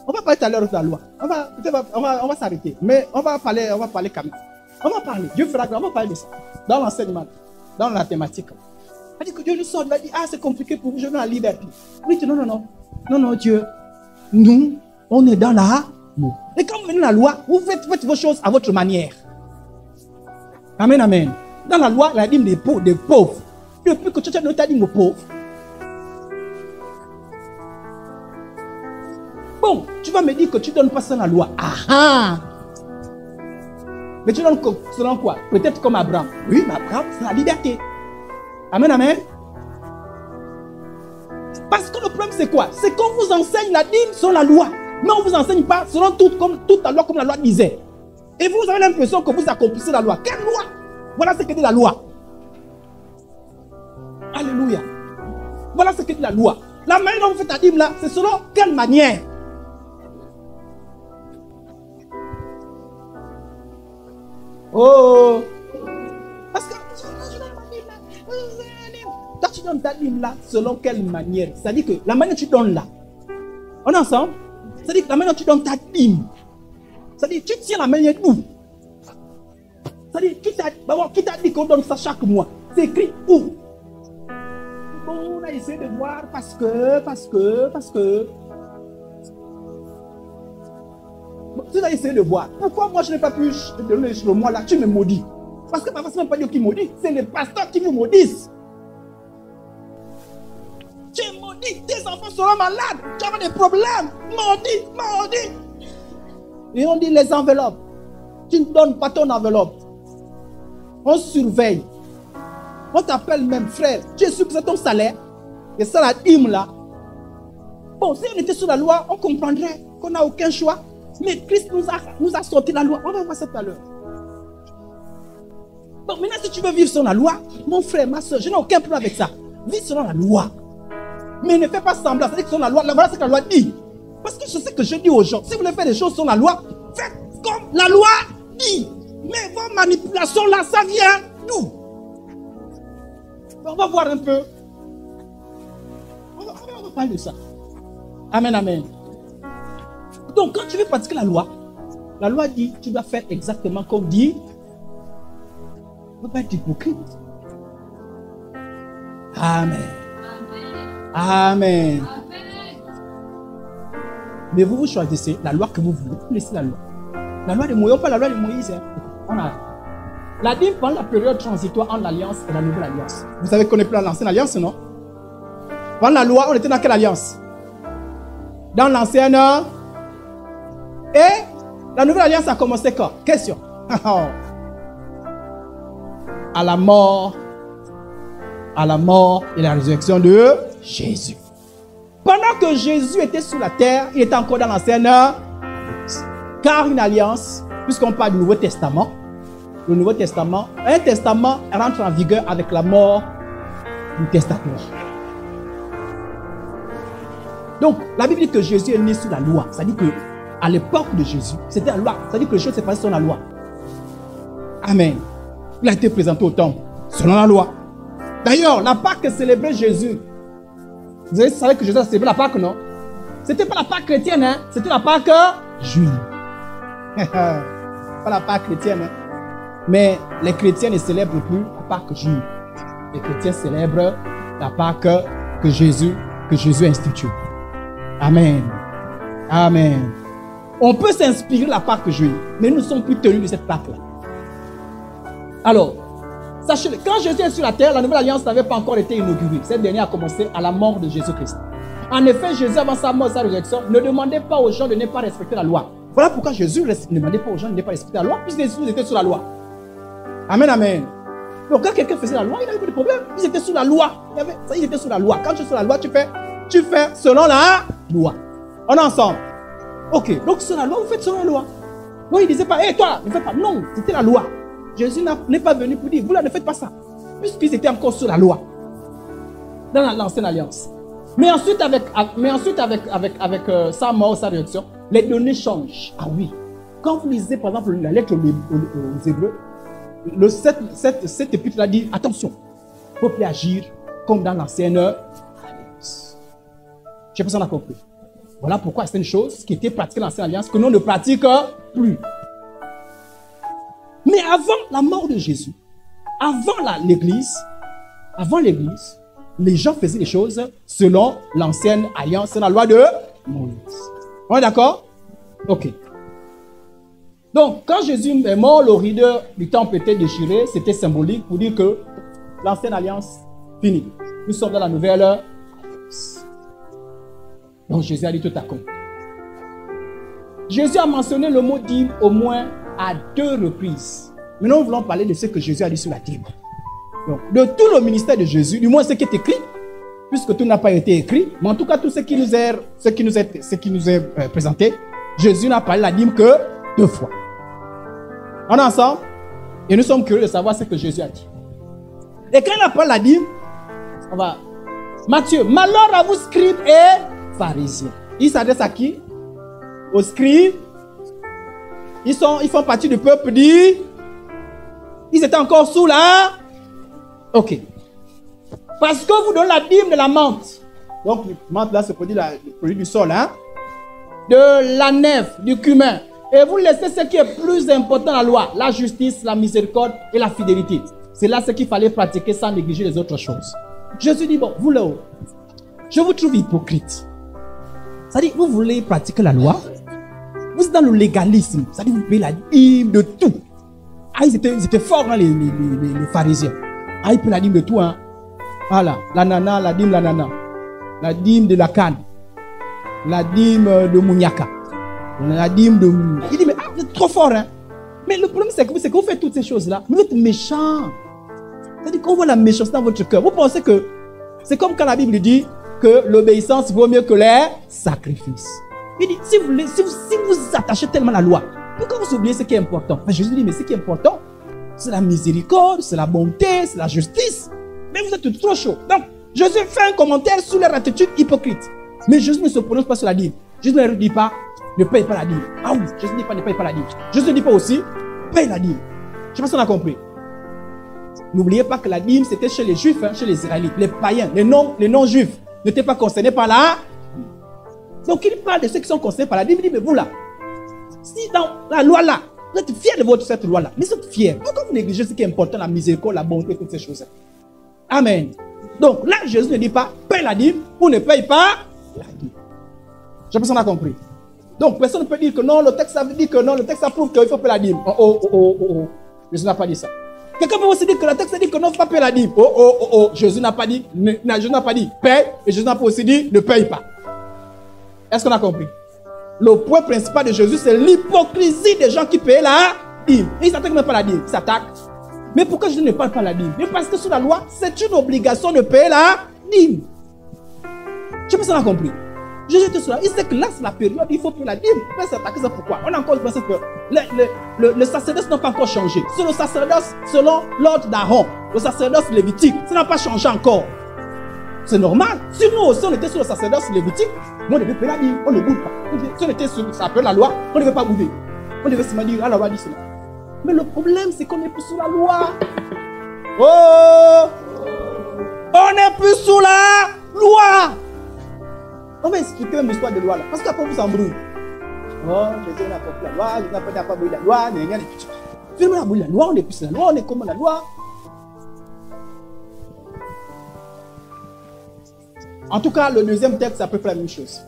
On va parler tout à l'heure de la loi. On va s'arrêter. Mais on va parler quand même. On va parler. Dieu fera, on va parler de ça. Dans l'enseignement, dans la thématique. Il dit que Dieu nous sort, il va dire, c'est compliqué pour vous, je veux la liberté. Vous dites, non, Dieu. Nous, on est dans la loi. Et quand vous venez dans la loi, vous faites vos choses à votre manière. Amen, amen. Dans la loi, la dîme des pauvres. Depuis que tu as donné ta dîme aux pauvres. Bon, tu vas me dire que tu ne donnes pas ça dans la loi. Mais tu donnes selon quoi? Peut-être comme Abraham. Oui, mais Abraham, c'est la liberté. Amen, amen. Parce que le problème, c'est quoi? C'est qu'on vous enseigne la dîme selon la loi. Mais on ne vous enseigne pas selon toute la loi, comme la loi disait. Et vous avez l'impression que vous accomplissez la loi. Quelle loi? Voilà ce que dit la loi. Alléluia. Voilà ce que dit la loi. La manière dont vous faites la dîme là, c'est selon quelle manière? Oh! Parce que quand tu donnes ta dîme là, selon quelle manière? C'est-à-dire que la manière que tu donnes là, on est ensemble? C'est-à-dire que la manière dont tu donnes ta dîme, c'est-à-dire tu tiens la manière d'où? C'est-à-dire qui t'a dit qu'on donne ça chaque mois? C'est écrit où? Bon, on a essayé de voir parce que. Bon, tu as essayé de voir. Pourquoi moi je n'ai pas pu te donner le mois là? Tu me maudis. Parce que parfois, ce n'est même pas Dieu qui maudit, c'est les pasteurs qui vous maudissent. Tu es maudit, tes enfants seront malades, tu as des problèmes. Maudit. Et on dit les enveloppes. Tu ne donnes pas ton enveloppe. On surveille. On t'appelle même frère. Tu es sûr que c'est ton salaire? Et ça, la dîme là. Bon, si on était sur la loi, on comprendrait qu'on n'a aucun choix. Mais Christ nous a sorti la loi. On va voir ça tout à l'heure. Bon, maintenant, si tu veux vivre selon la loi, mon frère, ma soeur, je n'ai aucun problème avec ça. Vis selon la loi. Mais ne fais pas semblant. C'est-à-dire que selon la loi, voilà ce que la loi dit. Parce que je sais que je dis aux gens, si vous voulez faire des choses selon la loi, faites comme la loi dit. Mais vos manipulations là, ça vient d'où? On va voir un peu. On va parler de ça. Amen, amen. Donc, quand tu veux pratiquer la loi dit, tu dois faire exactement comme dit. On ne peut pas être hypocrite. Amen. Amen. Mais vous choisissez la loi que vous voulez. Vous laissez la loi. La loi de Moïse, pas la loi de Moïse. On a la dîme pendant la période transitoire entre l'alliance et la nouvelle alliance. Vous savez qu'on n'est plus dans l'ancienne alliance, non? Pendant la loi, on était dans quelle alliance? Dans l'ancienne. Et la nouvelle alliance a commencé quand? Question. À la mort et la résurrection de Jésus. Pendant que Jésus était sur la terre, il était encore dans l'ancienne alliance. Car une alliance, puisqu'on parle du Nouveau Testament, le Nouveau Testament, un testament rentre en vigueur avec la mort du testateur. Donc, la Bible dit que Jésus est né sous la loi. Ça dit que à l'époque de Jésus, c'était la loi. Ça dit que les choses s'est passées selon la loi. Amen. Il a été présenté au temple selon la loi. D'ailleurs, la Pâque célébrait Jésus. Vous savez que Jésus a célébré la Pâque, non? C'était pas la Pâque chrétienne, hein? C'était la Pâque juive. Pas la Pâque chrétienne, hein? Mais les chrétiens ne célèbrent plus la Pâque juive. Les chrétiens célèbrent la Pâque que Jésus a instituée. Amen. Amen. On peut s'inspirer de la Pâque juive, mais nous ne sommes plus tenus de cette Pâque-là. Alors, sachez-le, quand Jésus est sur la terre, la nouvelle alliance n'avait pas encore été inaugurée. Cette dernière a commencé à la mort de Jésus-Christ. En effet, Jésus, avant sa mort et sa résurrection, ne demandait pas aux gens de ne pas respecter la loi. Voilà pourquoi Jésus ne demandait pas aux gens de ne pas respecter la loi, puisqu'ils étaient sous la loi. Amen, amen. Donc, quand quelqu'un faisait la loi, il n'avait pas de problème. Ils étaient sous la loi. Ils étaient sous la loi. Quand tu es sous la loi, tu fais selon la loi. On est ensemble. Ok, donc selon la loi, vous faites selon la loi. Donc, il ne disait pas, hé, toi, ne fais pas. Non, c'était la loi. Jésus n'est pas venu pour dire, vous là, ne faites pas ça. Puisqu'ils étaient encore sous la loi. Dans l'ancienne alliance. Mais ensuite, avec sa mort, sa réaction, les données changent. Ah oui. Quand vous lisez, par exemple, la lettre aux Hébreux, cette épître-là dit, attention, il ne faut plus agir comme dans l'ancienne alliance. Je ne sais pas si on a compris. Voilà pourquoi c'est une chose qui était pratiquée dans l'ancienne alliance que nous ne pratiquons plus. Mais avant la mort de Jésus, avant l'église, les gens faisaient les choses selon l'ancienne alliance, selon la loi de Moïse. On est d'accord? Ok. Donc, quand Jésus est mort, le rideau du temple était déchiré, c'était symbolique pour dire que l'ancienne alliance finit. Nous sommes dans la nouvelle alliance. Donc, Jésus a dit tout à coup. Jésus a mentionné le mot dîme au moins à 2 reprises. Maintenant, nous voulons parler de ce que Jésus a dit sur la dîme. Donc, de tout le ministère de Jésus, du moins ce qui est écrit, puisque tout n'a pas été écrit, mais en tout cas, tout ce qui nous est présenté, Jésus n'a parlé de la dîme que 2 fois. On est ensemble? Et nous sommes curieux de savoir ce que Jésus a dit. Et quand il a parlé de la dîme, on va... Matthieu, malheur à vous, scribes et pharisiens. Il s'adresse à qui? Aux scribes. Ils font partie du peuple dit. Ils étaient encore sous la... Ok. Parce que vous donnez la dîme de la menthe. Donc, la menthe là, c'est le produit du sol, hein? De la nef, du cumin. Et vous laissez ce qui est plus important dans la loi. La justice, la miséricorde et la fidélité. C'est là ce qu'il fallait pratiquer sans négliger les autres choses. Jésus dit, bon, vous là-haut, je vous trouve hypocrite. C'est-à-dire, vous voulez pratiquer la loi. Vous êtes dans le légalisme. C'est-à-dire, vous payez la dîme de tout. Ah, ils étaient forts, hein, les pharisiens. Ah, ils paient la dîme de tout, hein. Voilà, l'ananas, la dîme l'ananas. La dîme de la canne. La dîme de Mouniaka. La dîme de... Il dit, mais ah, vous êtes trop fort, hein. Mais le problème, c'est que vous faites toutes ces choses-là. Vous êtes méchants. C'est-à-dire qu'on voit la méchanceté dans votre cœur. Vous pensez que c'est comme quand la Bible dit que l'obéissance vaut mieux que les sacrifices. Il dit, si vous attachez tellement à la loi, pourquoi vous oubliez ce qui est important? Mais Jésus dit, mais ce qui est important, c'est la miséricorde, c'est la bonté, c'est la justice. Mais vous êtes trop chaud. Donc, Jésus fait un commentaire sur leur attitude hypocrite. Mais Jésus ne se prononce pas sur la dîme. Jésus ne dit pas, ne paye pas la dîme. Ah oui, Jésus ne dit pas, ne paye pas la dîme. Jésus ne dit pas aussi, paye la dîme. Je ne sais pas si on a compris. N'oubliez pas que la dîme, c'était chez les Juifs, hein, chez les Israélites, les païens, les non-Juifs n'étaient pas concernés par la... Donc, il parle de ceux qui sont concernés par la dîme. Il dit, mais vous là, si dans la loi là, vous êtes fiers de cette loi là, mais vous êtes fiers. Pourquoi vous négligez ce qui est important, la miséricorde, la bonté, toutes ces choses? Amen. Donc là, Jésus ne dit pas, paye la dîme ou ne paye pas la dîme. Je pense qu'on a compris. Donc, personne ne peut dire que non, le texte dit que non, le texte approuve qu'il faut payer la dîme. Oh. Jésus n'a pas dit ça. Quelqu'un peut aussi dire que le texte dit que non, il ne faut pas payer la dîme. Oh. Jésus n'a pas dit, Jésus n'a pas dit paye, et Jésus n'a pas aussi dit ne paye pas. Est-ce qu'on a compris? Le point principal de Jésus, c'est l'hypocrisie des gens qui payent la dîme. Ils ne s'attaquent même pas à la dîme, ils s'attaquent. Mais pourquoi Jésus ne parle pas de la dîme? Mais parce que sous la loi, c'est une obligation de payer la dîme. Je sais pas si on a compris. Jésus était sur la... Il sait que là, c'est la période, il faut payer la dîme. Mais s'attaquer, c'est pourquoi? On a encore pensé que le sacerdoce n'a pas encore changé. C'est le sacerdoce selon l'ordre d'Aaron, le sacerdoce lévitique. Ça n'a pas changé encore. C'est normal. Si nous aussi, on était sur le sacerdoce lévitique, nous, on devait payer la Bible, on ne bouge pas. Si on était sur ça appelle la loi, on ne devait pas bouger. On devait seulement dire, ah, la loi dit cela. Mais le problème, c'est qu'on n'est plus sous la loi. Oh! On n'est plus sous la loi. On va expliquer même l'histoire de loi là. Parce qu'après, on vous embrouille. Oh, Jésus n'a pas pris la loi, Jésus n'a pas pris la loi, finalement, on a aboli la loi, on n'est plus sur la loi, on est comme la loi. En tout cas, le deuxième texte, c'est à peu près la même chose.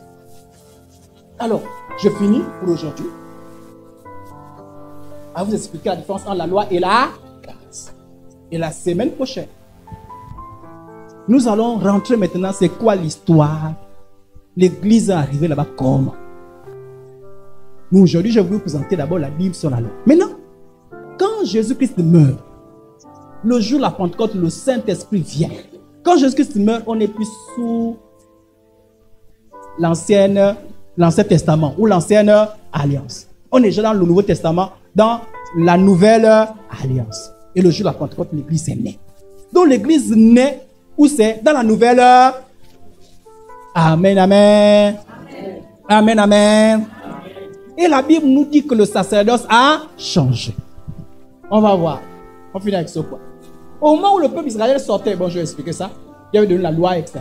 Alors, je finis pour aujourd'hui. À vous expliquer la différence entre la loi et la grâce. Et la semaine prochaine, nous allons rentrer maintenant, c'est quoi l'histoire? L'église est arrivée là-bas comment? Mais aujourd'hui, je vais vous présenter d'abord la Bible sur la loi. Maintenant, quand Jésus-Christ meurt, le jour de la Pentecôte, le Saint-Esprit vient. Quand Jésus-Christ meurt, on n'est plus sous l'Ancien Testament ou l'Ancienne Alliance. On est déjà dans le Nouveau Testament, dans la Nouvelle Alliance. Et le jour de la Pentecôte, l'Église est née. Donc l'Église naît, où c'est? Dans la Nouvelle. Amen, amen. Amen, amen. Et la Bible nous dit que le sacerdoce a changé. On va voir. On finit avec ce point. Au moment où le peuple israélien sortait, bon, je vais expliquer ça. Il avait donné la loi, etc.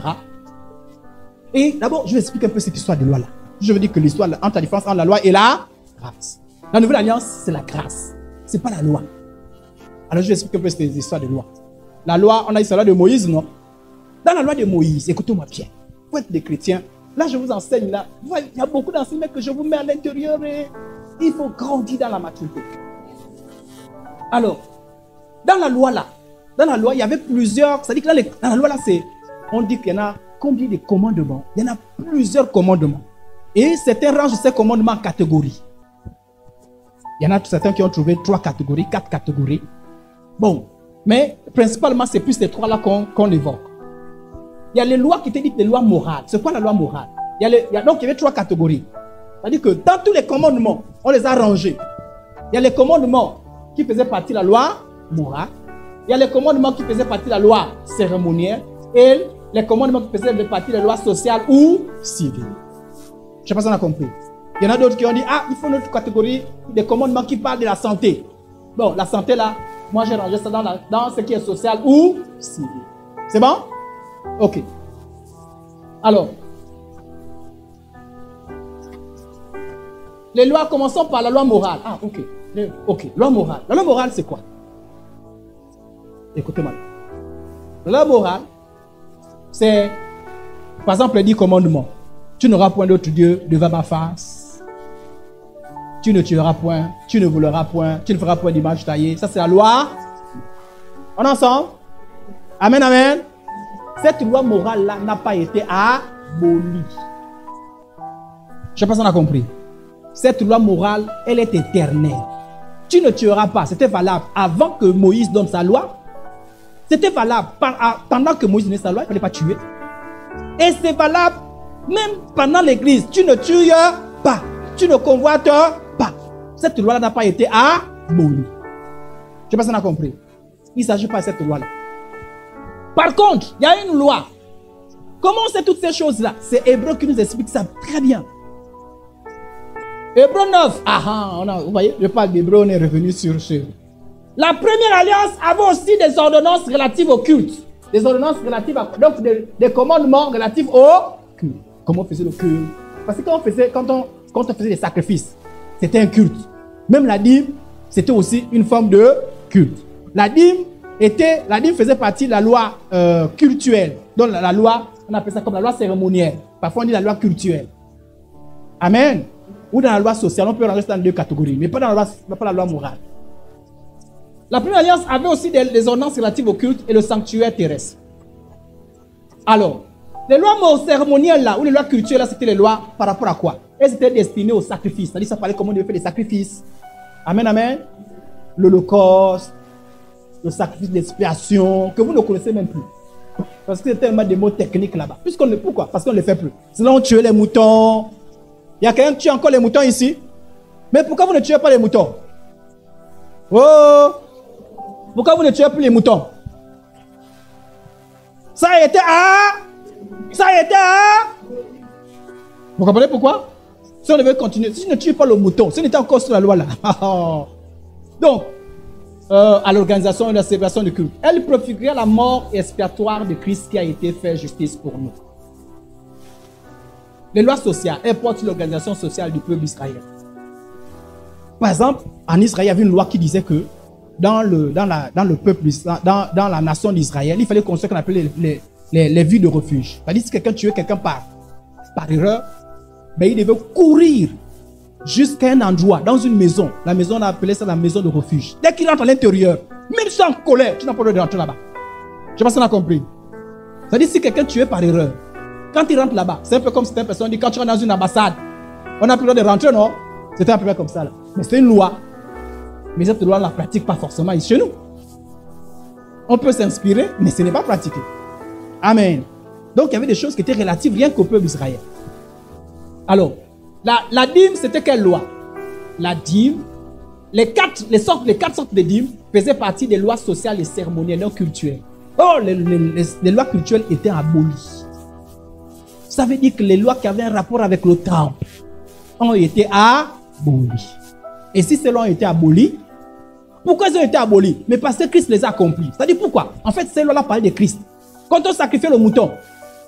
Et d'abord, je vais expliquer un peu cette histoire de loi-là. Je veux dire que l'histoire entre la différence entre la loi et la grâce. La nouvelle alliance, c'est la grâce. Ce n'est pas la loi. Alors, je vais expliquer un peu cette histoire de loi. La loi, on a dit c'est la loi de Moïse, non? Dans la loi de Moïse, écoutez-moi bien. Vous êtes des chrétiens. Là, je vous enseigne là. Il y a beaucoup d'enseignements que je vous mets à l'intérieur et il faut grandir dans la maturité. Alors, dans la loi là, il y avait plusieurs. C'est-à-dire que dans la loi là, on dit qu'il y en a combien de commandements? Il y en a plusieurs commandements. Et certains rangent ces commandements en catégories. Il y en a certains qui ont trouvé 3 catégories, 4 catégories. Bon, mais principalement, c'est plus ces 3 là qu'on évoque. Il y a les lois qui te disent les lois morales. C'est quoi la loi morale? Donc, il y avait 3 catégories. C'est-à-dire que dans tous les commandements, on les a rangés. Il y a les commandements qui faisaient partie de la loi morale. Il y a les commandements qui faisaient partie de la loi cérémonielle. Et les commandements qui faisaient partie de la loi sociale ou civile. Je ne sais pas si on a compris. Il y en a d'autres qui ont dit, ah, il faut une autre catégorie des commandements qui parlent de la santé. Bon, la santé là, moi j'ai rangé ça dans ce qui est social ou civil. C'est bon? Ok. Alors, les lois, commençons par la loi morale. Ah, ok. Ok, loi morale. La loi morale, c'est quoi? Écoutez-moi. La loi morale, c'est, par exemple, les 10 commandements. Tu n'auras point d'autre Dieu devant ma face. Tu ne tueras point. Tu ne voleras point. Tu ne feras point d'image taillée. Ça, c'est la loi. On est ensemble? Amen, amen. Cette loi morale-là n'a pas été abolie. Je ne sais pas si on a compris. Cette loi morale, elle est éternelle. Tu ne tueras pas. C'était valable avant que Moïse donne sa loi. C'était valable pendant que Moïse donnait sa loi, il ne fallait pas tuer. Et c'est valable même pendant l'église. Tu ne tues pas. Tu ne convoites pas. Cette loi-là n'a pas été abolie. Je ne sais pas si on a compris. Il ne s'agit pas de cette loi-là. Par contre, il y a une loi. Comment on sait toutes ces choses-là? C'est Hébreu qui nous explique ça très bien. Hébreu 9. Vous voyez, je parle d'Hébreu, on est revenu sur ce. La première alliance avait aussi des ordonnances relatives au culte. Des ordonnances relatives à... Donc, des commandements relatifs au culte. Comment on faisait le culte? Parce que quand on faisait des sacrifices, c'était un culte. Même la dîme, c'était aussi une forme de culte. La dîme faisait partie de la loi cultuelle. Donc la loi, on appelle ça comme la loi cérémonielle. Parfois on dit la loi cultuelle. Amen. Ou dans la loi sociale, on peut en rester dans 2 catégories, mais pas dans la loi morale. La première alliance avait aussi des ordonnances relatives au culte et le sanctuaire terrestre. Alors, les lois cérémonielles là, ou les lois cultuelles là, c'était les lois par rapport à quoi? Elles étaient destinées au sacrifice. C'est-à-dire ça parlait comment on devait faire des sacrifices. Amen, amen. L'Holocauste, le sacrifice d'expiation, que vous ne connaissez même plus. Parce que c'est tellement des mots techniques là-bas. Pourquoi? Parce qu'on ne les fait plus. Sinon, on tuait les moutons. Il y a quelqu'un qui tue encore les moutons ici. Mais pourquoi vous ne tuez pas les moutons? Oh! Pourquoi vous ne tuez plus les moutons? Ça a été Ça a été Vous comprenez pourquoi? Si on devait continuer, si je ne tue pas le mouton, si on était encore sur la loi là. Donc, à l'organisation et la célébration du culte, elle préfigurait la mort expiatoire de Christ qui a été fait justice pour nous. Les lois sociales, elles portent l'organisation sociale du peuple d'Israël. Par exemple, en Israël, il y avait une loi qui disait que dans le peuple, dans la nation d'Israël, il fallait construire ce qu'on appelait les villes de refuge. C'est-à-dire, si quelqu'un tuait quelqu'un par erreur, ben, il devait courir jusqu'à un endroit, dans une maison. La maison, on appelait ça la maison de refuge. Dès qu'il rentre à l'intérieur, même si tu es en colère, tu n'as pas le droit de rentrer là-bas. Je ne sais pas si on a compris. C'est-à-dire, si quelqu'un tuait par erreur, quand il rentre là-bas, c'est un peu comme si une personne dit, quand tu rentres dans une ambassade, on n'a plus le droit de rentrer, non? C'était un peu comme ça, là. Mais c'est une loi. Mais cette loi, on ne la pratique pas forcément ici chez nous. On peut s'inspirer, mais ce n'est pas pratiqué. Amen. Donc, il y avait des choses qui étaient relatives rien qu'au peuple d'Israël. Alors, la dîme, c'était quelle loi? La dîme, les quatre sortes de dîmes faisaient partie des lois sociales et cérémonielles, non culturelles. Oh, les lois culturelles étaient abolies. Ça veut dire que les lois qui avaient un rapport avec le temple ont été abolies. Et si ces lois ont été abolies, pourquoi elles ont été abolies? Mais parce que Christ les a accomplies. C'est-à-dire pourquoi? En fait, ces lois-là parlaient de Christ. Quand on sacrifiait le mouton,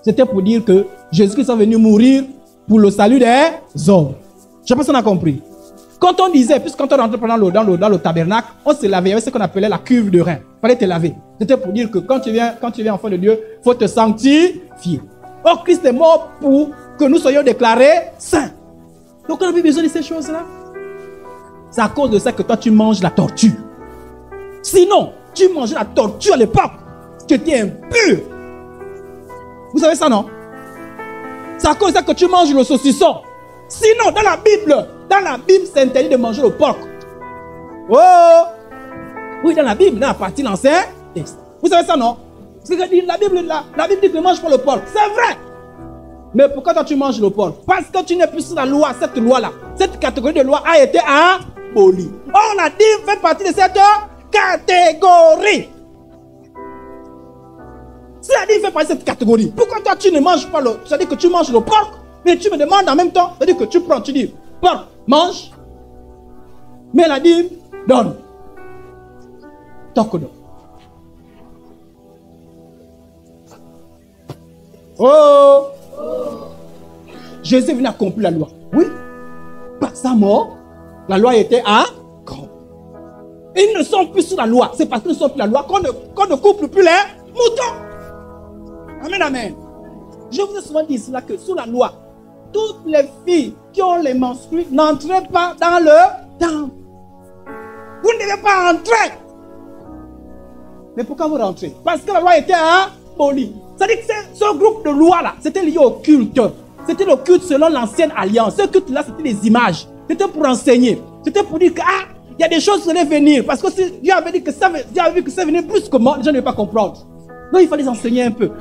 c'était pour dire que Jésus-Christ est venu mourir pour le salut des hommes. Je ne sais pas si on a compris. Quand on disait, puisque quand on rentrait dans le tabernacle, on se lavait. Il y avait ce qu'on appelait la cuve de rein. Il fallait te laver. C'était pour dire que quand tu viens enfant de Dieu, il faut te sanctifier. Or, Christ est mort pour que nous soyons déclarés saints. Donc, on n'a plus besoin de ces choses-là. C'est à cause de ça que toi, tu manges la tortue. Sinon, tu mangeais la tortue à l'époque. Tu étais impur. Vous savez ça, non? C'est à cause de ça que tu manges le saucisson. Sinon, dans la Bible, c'est interdit de manger le porc. Oh! Oui, dans la Bible, dans la partie de l'Ancien Testament. Vous savez ça, non? Parce que la Bible dit que ne mange pas le porc. C'est vrai. Mais pourquoi toi tu manges le porc? Parce que tu n'es plus sur la loi, cette loi-là. Cette catégorie de loi a été abolie. On a dit fait partie de cette catégorie. Si la dit fait partie de cette catégorie, pourquoi toi tu ne manges pas le... C'est-à-dire que tu manges le porc, mais tu me demandes en même temps, c'est-à-dire que tu prends, tu dis, porc, mange. Mais la dit, donne. Tokodo. Oh! Jésus est venu accomplir la loi. Oui. Par sa mort, la loi était accomplie. Ils ne sont plus sous la loi. C'est parce qu'ils ne sont plus la loi qu'on ne couple plus les moutons. Amen, amen. Je vous ai souvent dit cela que sous la loi, toutes les filles qui ont les menstrues n'entraient pas dans le temple. Vous ne devez pas entrer. Mais pourquoi vous rentrez? Parce que la loi était abolie. C'est-à-dire que ce groupe de lois-là, c'était lié au culte. C'était le culte selon l'ancienne alliance. Ce culte-là, c'était des images. C'était pour enseigner. C'était pour dire que, il y a des choses qui allaient venir. Parce que si Dieu avait dit que ça venait plus que moi, les gens ne devaient pas comprendre. Donc, il fallait enseigner un peu.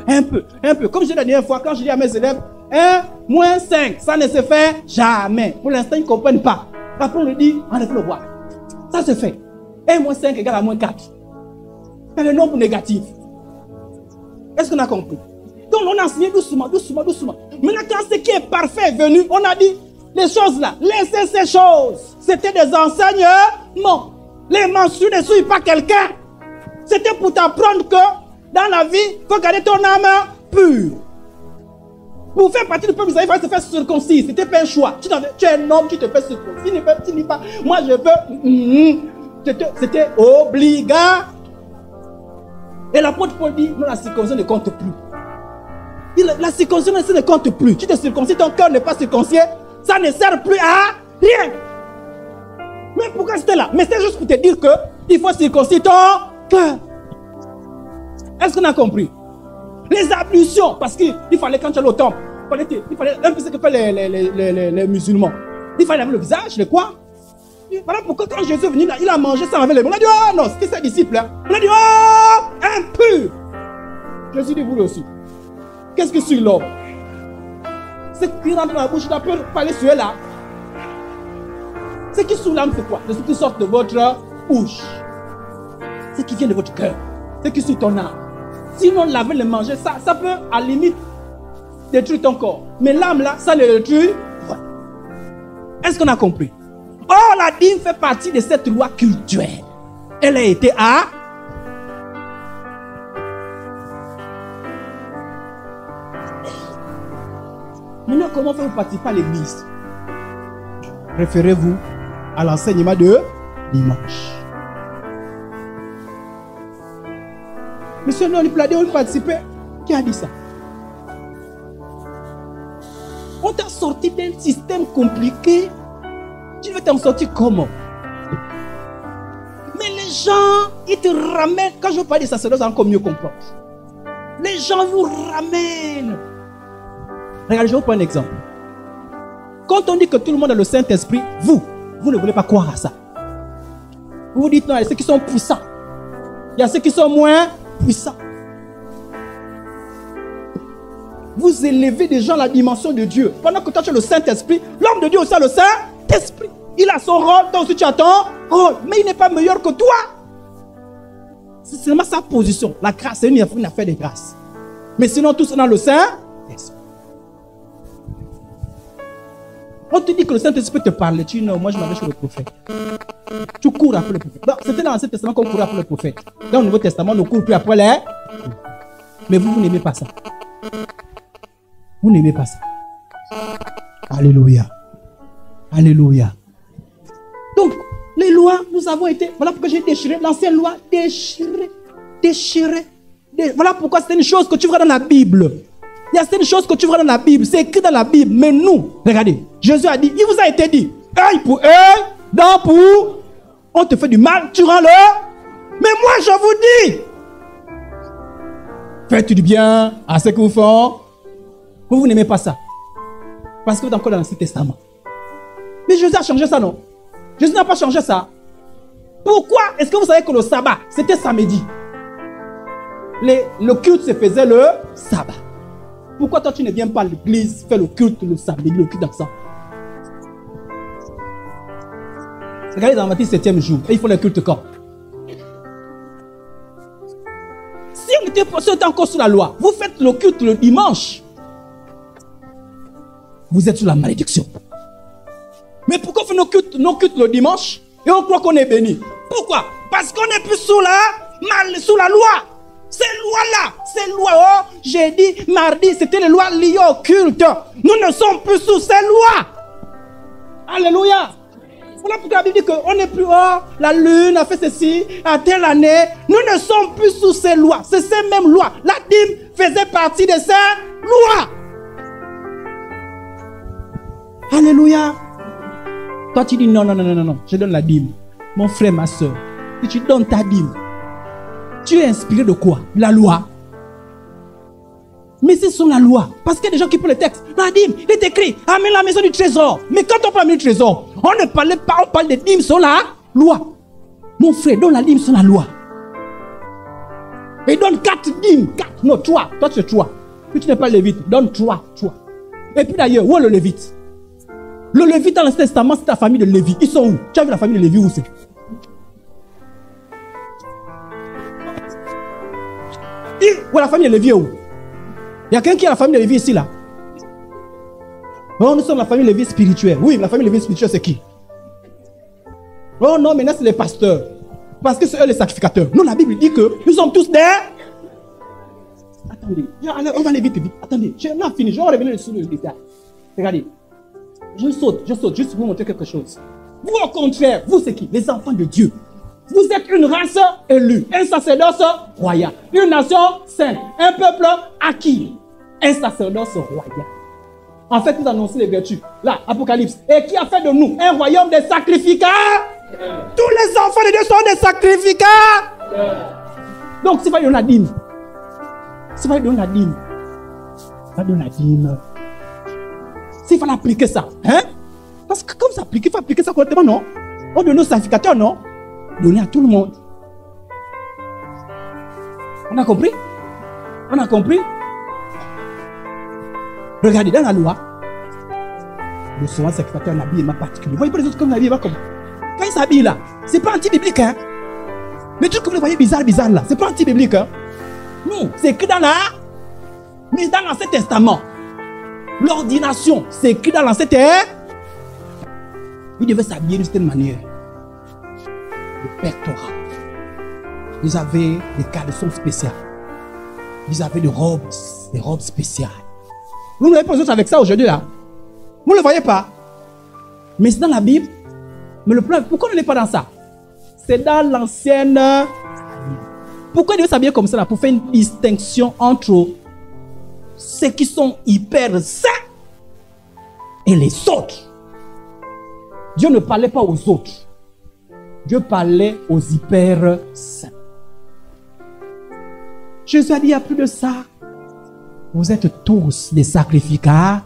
Comme je l'ai dit la dernière fois, quand je dis à mes élèves, 1 moins 5, ça ne se fait jamais. Pour l'instant, ils ne comprennent pas. Après, on leur dit, enlève le voir. Ça se fait. 1 moins 5 égale à moins 4. C'est le nombre négatif. Est-ce qu'on a compris? Donc on a enseigné doucement. Maintenant quand ce qui est parfait est venu, on a dit, les choses là, laissez ces choses. C'était des enseignements. Les menstrues ne suivent pas quelqu'un. C'était pour t'apprendre que dans la vie, il faut garder ton âme pure. Pour faire partie du peuple d'Israël, il fallait se faire circoncis. C'était pas un choix. Tu es un homme, tu te fais circoncis. Tu dis pas, moi je veux. C'était obligatoire. Et l'apôtre Paul dit, non, la circoncision ne compte plus. La circoncision ne compte plus. Tu te circoncis, ton cœur n'est pas circoncis, ça ne sert plus à rien. Mais pourquoi c'était là? Mais c'est juste pour te dire qu'il faut circoncire ton cœur. Est-ce qu'on a compris? Les ablutions, parce qu'il fallait quand tu allais au temple, il fallait un peu ce que font les musulmans. Il fallait laver le visage, le quoi? Voilà pourquoi quand Jésus est venu là, il a mangé ça avec les mains. On a dit, oh non, c'était ses disciples. Hein. On a dit, oh, impur. Jésus dit, vous aussi. Qu'est-ce que c'est l'homme? Ce qui rentre dans la bouche, tu peux parler sur elle là. Ce qui sous l'âme, c'est quoi? C'est ce qui sort de votre bouche. Ce qui vient de votre cœur. Ce qui est sur ton âme. Sinon, laver le manger, ça peut à la limite détruire ton corps. Mais l'âme là, ça ne détruit pas. Est-ce qu'on a compris? Or, la dîme fait partie de cette loi cultuelle. Elle a été à... Maintenant, comment faire pour participer à l'église? Référez-vous à l'enseignement de dimanche. Monsieur, non, on participer. Qui a dit ça? On t'a sorti d'un système compliqué. Tu veux t'en sortir comment? Mais les gens, ils te ramènent. Quand je parle des sacerdotes, c'est encore mieux comprendre. Les gens vous ramènent. Regardez, je vais vous prendre un exemple. Quand on dit que tout le monde a le Saint-Esprit, vous ne voulez pas croire à ça. Vous vous dites non, il y a ceux qui sont puissants. Il y a ceux qui sont moins puissants. Vous élevez des gens à la dimension de Dieu. Pendant que toi tu as le Saint-Esprit, l'homme de Dieu aussi a le Saint-Esprit. Il a son rôle, toi aussi tu as ton rôle. Mais il n'est pas meilleur que toi. C'est seulement sa position. La grâce, c'est une affaire de grâce. Mais sinon, tous dans le Saint-Esprit. On te dit que le Saint-Esprit te parle. Tu dis non, moi je m'avais chez le prophète. Tu cours après le prophète. C'était dans l'Ancien Testament qu'on courait après le prophète. Dans le Nouveau Testament, on ne court plus après les. Mais vous n'aimez pas ça. Vous n'aimez pas ça. Alléluia. Alléluia. Donc, les lois, nous avons été... Voilà pourquoi j'ai déchiré l'ancienne loi. Déchiré. Voilà pourquoi c'est une chose que tu vois dans la Bible. Il y a certaines choses que tu vois dans la Bible. C'est écrit dans la Bible. Mais nous, regardez. Jésus a dit, il vous a été dit. Œil pour œil, dent pour... On te fait du mal, tu rends le... Mais moi, je vous dis. Faites du bien à ceux qui vous font... Vous n'aimez pas ça. Parce que vous êtes encore dans l'Ancien Testament. Mais Jésus a changé ça, non? Jésus n'a pas changé ça. Pourquoi est-ce que vous savez que le sabbat, c'était samedi? Le culte se faisait le sabbat. Pourquoi toi tu ne viens pas à l'église faire le culte le samedi, le culte dans ça? Regardez dans Matthieu 7e jour, et il faut le culte quand? Si on était encore sous la loi, vous faites le culte le dimanche. Vous êtes sous la malédiction. Mais pourquoi on fait nos cultes le dimanche et on croit qu'on est béni? Pourquoi? Parce qu'on n'est plus sous la loi. Ces lois-là, ces lois, oh, jeudi, mardi, c'était les lois liées au culte. Nous ne sommes plus sous ces lois. Alléluia. Voilà pourquoi la Bible dit qu'on n'est plus, oh, la lune a fait ceci, à telle année. Nous ne sommes plus sous ces lois. C'est ces mêmes lois. La dîme faisait partie de ces lois. Alléluia. Toi tu dis non, je donne la dîme. Mon frère, ma soeur, si tu donnes ta dîme, tu es inspiré de quoi? La loi. Mais c'est sur la loi. Parce qu'il y a des gens qui prennent le texte. La dîme, il est écrit, amène la maison du trésor. Mais quand on parle du trésor, on ne parle pas, on parle de dîme sur la loi. Mon frère, donne la dîme sur la loi. Et donne 4 dîmes. 4, non, 3. Toi tu es 3. Puis tu n'es pas lévite, donne 3. Et puis d'ailleurs, où est le lévite? Le Lévite dans l'Ancien Testament, c'est la famille de Lévi. Ils sont où? Tu as vu la famille de Lévi où c'est? Où est la famille de Lévi où? Il y a quelqu'un qui a la famille de Lévi ici là. Oh, nous sommes la famille de Lévi spirituelle. Oui, la famille de Lévi spirituelle c'est qui? Oh non, maintenant c'est les pasteurs. Parce que c'est eux les sacrificateurs. Nous, la Bible dit que nous sommes tous des... Attendez, on va aller vite. Attendez, on a fini. Je vais revenir sur le détail. Regardez. Je saute, juste pour vous montrer quelque chose. Vous, au contraire, vous, c'est qui? Les enfants de Dieu. Vous êtes une race élue, un sacerdoce royal, une nation sainte, un peuple acquis, un sacerdoce royal. En fait, vous annoncez les vertus. Là, Apocalypse. Et qui a fait de nous un royaume des sacrificats? Tous les enfants de Dieu sont des sacrificats. Donc, s'il va donner la dîme, s'il fallait appliquer ça, hein? Parce que comme ça applique, il faut appliquer ça correctement, non? On donne aux sacrificateurs, non? Donner à tout le monde. On a compris? Regardez, dans la loi, le soin sacrificateur n'habille pas particulier. Vous voyez pas les autres comme l'habillent pas comme. Quand ils s'habillent là, c'est pas anti-biblique, hein? Mais tout ce que vous voyez bizarre là, c'est pas anti-biblique, hein? Non, c'est écrit dans la... Mais dans l'Ancien Testament. L'ordination, c'est écrit dans l'Ancien Testament. Ils devaient s'habiller d'une certaine manière. Le pectoral. Ils avaient des caleçons spéciaux. Ils avaient des robes spéciales. Vous ne voyez pas les autres avec ça aujourd'hui là? Vous ne le voyez pas? Mais c'est dans la Bible. Mais le problème, pourquoi on n'est pas dans ça? C'est dans l'ancienne. Pourquoi ils devaient s'habiller comme ça là? Pour faire une distinction entre ceux qui sont hyper saints et les autres. Dieu ne parlait pas aux autres. Dieu parlait aux hyper saints. Jésus a dit, il n'y a plus de ça. Vous êtes tous des sacrificats.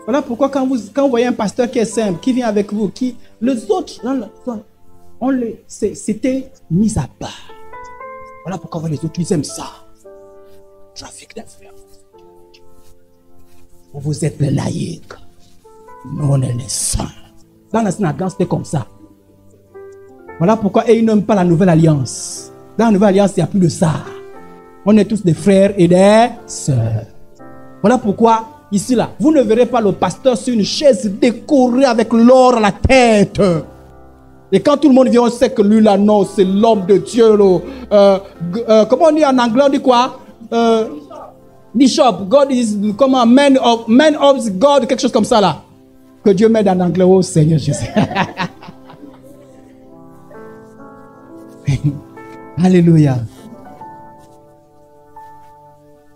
Voilà pourquoi quand vous voyez un pasteur qui est simple, qui vient avec vous, les autres, c'était mis à part. Voilà pourquoi les autres, ils aiment ça. Trafic d'affaires. Vous êtes les laïcs. Nous, on est les saints. Dans la synagogue, c'était comme ça. Voilà pourquoi ils n'aiment pas la nouvelle alliance. Dans la nouvelle alliance, il n'y a plus de ça. On est tous des frères et des sœurs. Voilà pourquoi, ici, là, vous ne verrez pas le pasteur sur une chaise décorée avec l'or à la tête. Et quand tout le monde vient, on sait que lui, là, non, c'est l'homme de Dieu. Comment on dit en anglais, on dit quoi? Bishop, God is, comment, man of God, quelque chose comme ça, là. Que Dieu m'aide en anglais, oh Seigneur Jésus. Alléluia.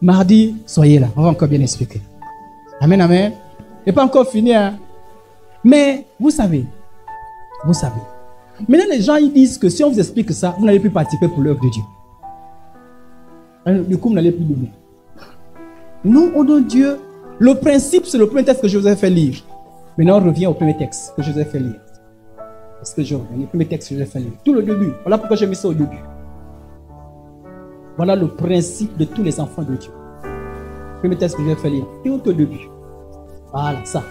Mardi, soyez là. On va encore bien expliquer. Amen, amen. Et pas encore fini. Hein? Mais vous savez. Maintenant, les gens ils disent que si on vous explique ça, vous n'allez plus participer pour l'œuvre de Dieu. Du coup, vous n'allez plus donner. Non, au nom de Dieu. Le principe, c'est le premier texte que je vous ai fait lire. Maintenant, on revient au premier texte que je vous ai fait lire. Parce que je reviens, le premier texte que je vous ai fait lire. Tout le début. Voilà pourquoi j'ai mis ça au début. Voilà le principe de tous les enfants de Dieu. Le premier texte que je vais faire lire. Tout au début. Voilà, ça.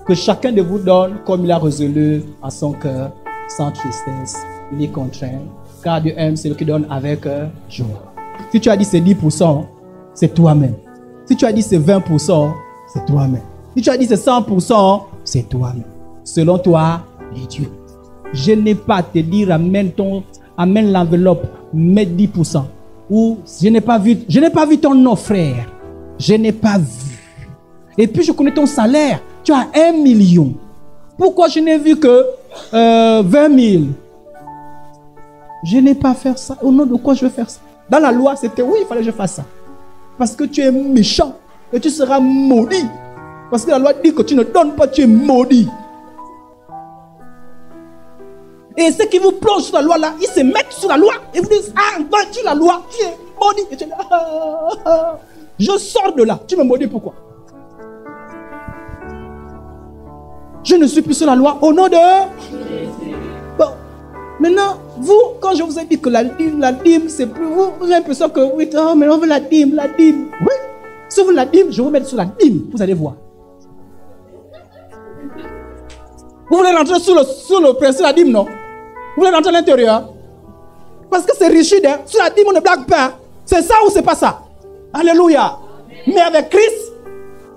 Que chacun de vous donne comme il a résolu en son cœur, sans tristesse, ni contrainte. Car Dieu aime celui qui donne avec joie. Si tu as dit c'est 10%, c'est toi-même. Si tu as dit c'est 20%, c'est toi-même. Si tu as dit c'est 100%, c'est toi-même. Selon toi, les dieux. Je n'ai pas à te dire amène l'enveloppe, mets 10%. Ou je n'ai pas vu ton nom, frère. Je n'ai pas vu. Et puis je connais ton salaire. Tu as 1 million. Pourquoi je n'ai vu que 20 000? Je n'ai pas fait ça. Au nom de quoi je vais faire ça? Dans la loi, c'était oui, il fallait que je fasse ça. Parce que tu es méchant et tu seras maudit. Parce que la loi dit que tu ne donnes pas, tu es maudit. Et ceux qui vous plongent sur la loi là, ils se mettent sur la loi et vous disent, ah, tu la loi, tu es maudit. Et tu dis, je sors de là. Tu me maudis pourquoi? Je ne suis plus sur la loi au nom de... Bon, maintenant, vous, quand je vous ai dit que la dîme, c'est plus... Vous avez l'impression que, oui, oh, mais on veut la dîme. Oui, si vous voulez la dîme, je vais vous mettre sur la dîme. Vous allez voir. Vous voulez rentrer sur le principe de la dîme, non? Vous voulez rentrer à l'intérieur? Parce que c'est rigide, hein? Sur la dîme, on ne blague pas. C'est ça ou c'est pas ça? Alléluia. Mais avec Christ,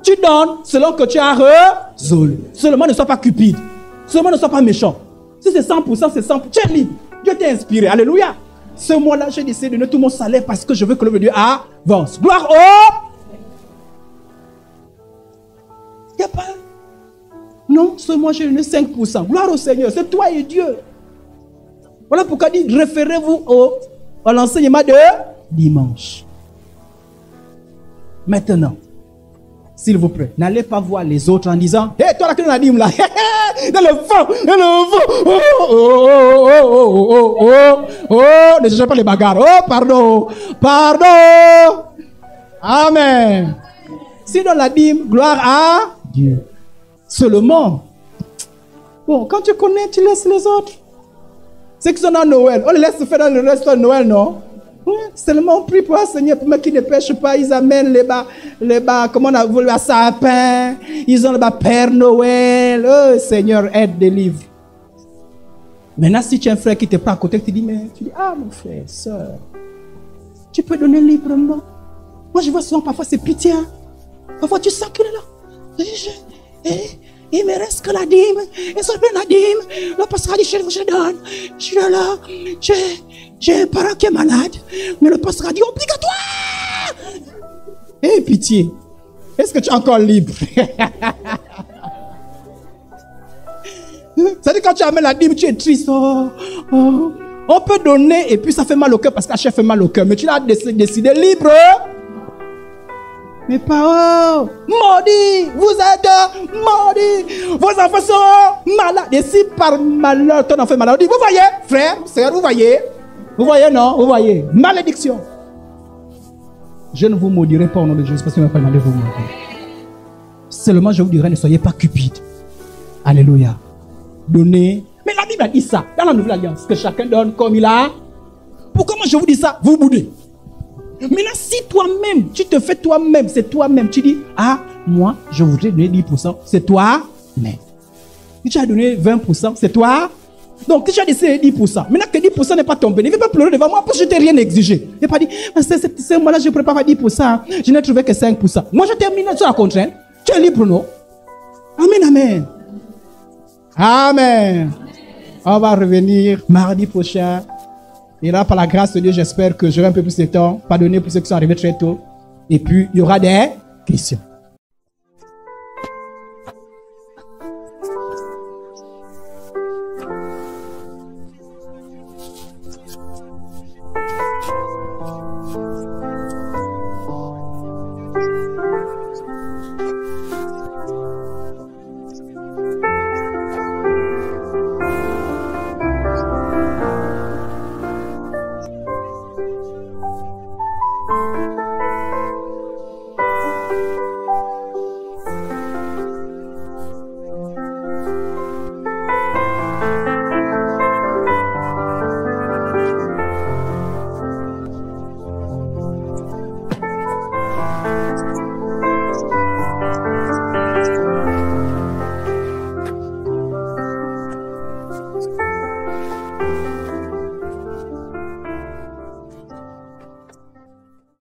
tu donnes selon que tu as résolu. Seulement ne sois pas cupide. Seulement ne sois pas méchant. Si c'est 100%, c'est 100%. Tu es libre. Dieu t'a inspiré. Alléluia. Ce mois-là, j'ai décidé de donner tout mon salaire parce que je veux que l'œuvre de Dieu avance. Gloire au... Il n'y a pas... Non, ce mois, j'ai donné 5%. Gloire au Seigneur. C'est toi et Dieu. Voilà pourquoi il dit, référez-vous à l'enseignement de dimanche. Maintenant, s'il vous plaît, n'allez pas voir les autres en disant, hé, toi là, que la dîme là, dans le vent, ne cherchez pas les bagarres, pardon, amen. Si dans la dîme, gloire à Dieu. Seulement, bon, quand tu connais, tu laisses les autres. Ceux qui sont dans Noël, on les laisse faire dans le reste de Noël, non? Seulement on prie pour un Seigneur, pour ceux qui ne pêchent pas, ils amènent les bas, comment on a voulu à sapin, ils ont le bas Père Noël, oh Seigneur, aide, délivre. Maintenant, si tu as un frère qui te prend à côté, tu dis, mais tu dis, ah mon frère, soeur, tu peux donner librement. Moi, je vois souvent, parfois, c'est pitié. Hein. Parfois, tu sens qu'il est là. Il me reste que la dîme. Et ça fait la dîme. Le pasteur a dit, je donne. Je suis là. J'ai un parent qui est malade. Mais le pasteur a dit, obligatoire. Eh, pitié. Est-ce que tu es encore libre? C'est-à-dire quand tu amènes la dîme, tu es triste. Oh. On peut donner et puis ça fait mal au cœur parce que la chair fait mal au cœur. Mais tu l'as décidé libre. Mes parents, maudits, vous êtes maudits. Vos enfants sont malades. Et si par malheur ton enfant est malade, on dit, vous voyez, frère, sœur, vous voyez, non, vous voyez, malédiction. Je ne vous maudirai pas au nom de Jésus parce qu'il ne m'a pas demandé de vous maudire. Seulement je vous dirai, ne soyez pas cupides. Alléluia. Donnez. Mais la Bible a dit ça dans la Nouvelle Alliance, que chacun donne comme il a. Pourquoi moi je vous dis ça? Vous boudez. Maintenant, si toi-même, tu te fais toi-même, c'est toi-même, tu dis, ah, moi, je voudrais donner 10%, c'est toi-même. Si tu as donné 20%, c'est toi. Donc, si tu as décidé 10%, maintenant que 10% n'est pas tombé, ne viens pas pleurer devant moi parce que je ne t'ai rien exigé. Je n'ai pas dit, c'est moi là, je ne pourrais pas faire 10%, hein. Je n'ai trouvé que 5%. Moi, je termine sur la contrainte. Tu es libre, non? Amen, amen. Amen. On va revenir mardi prochain. Et là, par la grâce de Dieu, j'espère que j'aurai un peu plus de temps. Pardonnez pour ceux qui sont arrivés très tôt. Et puis, il y aura des questions.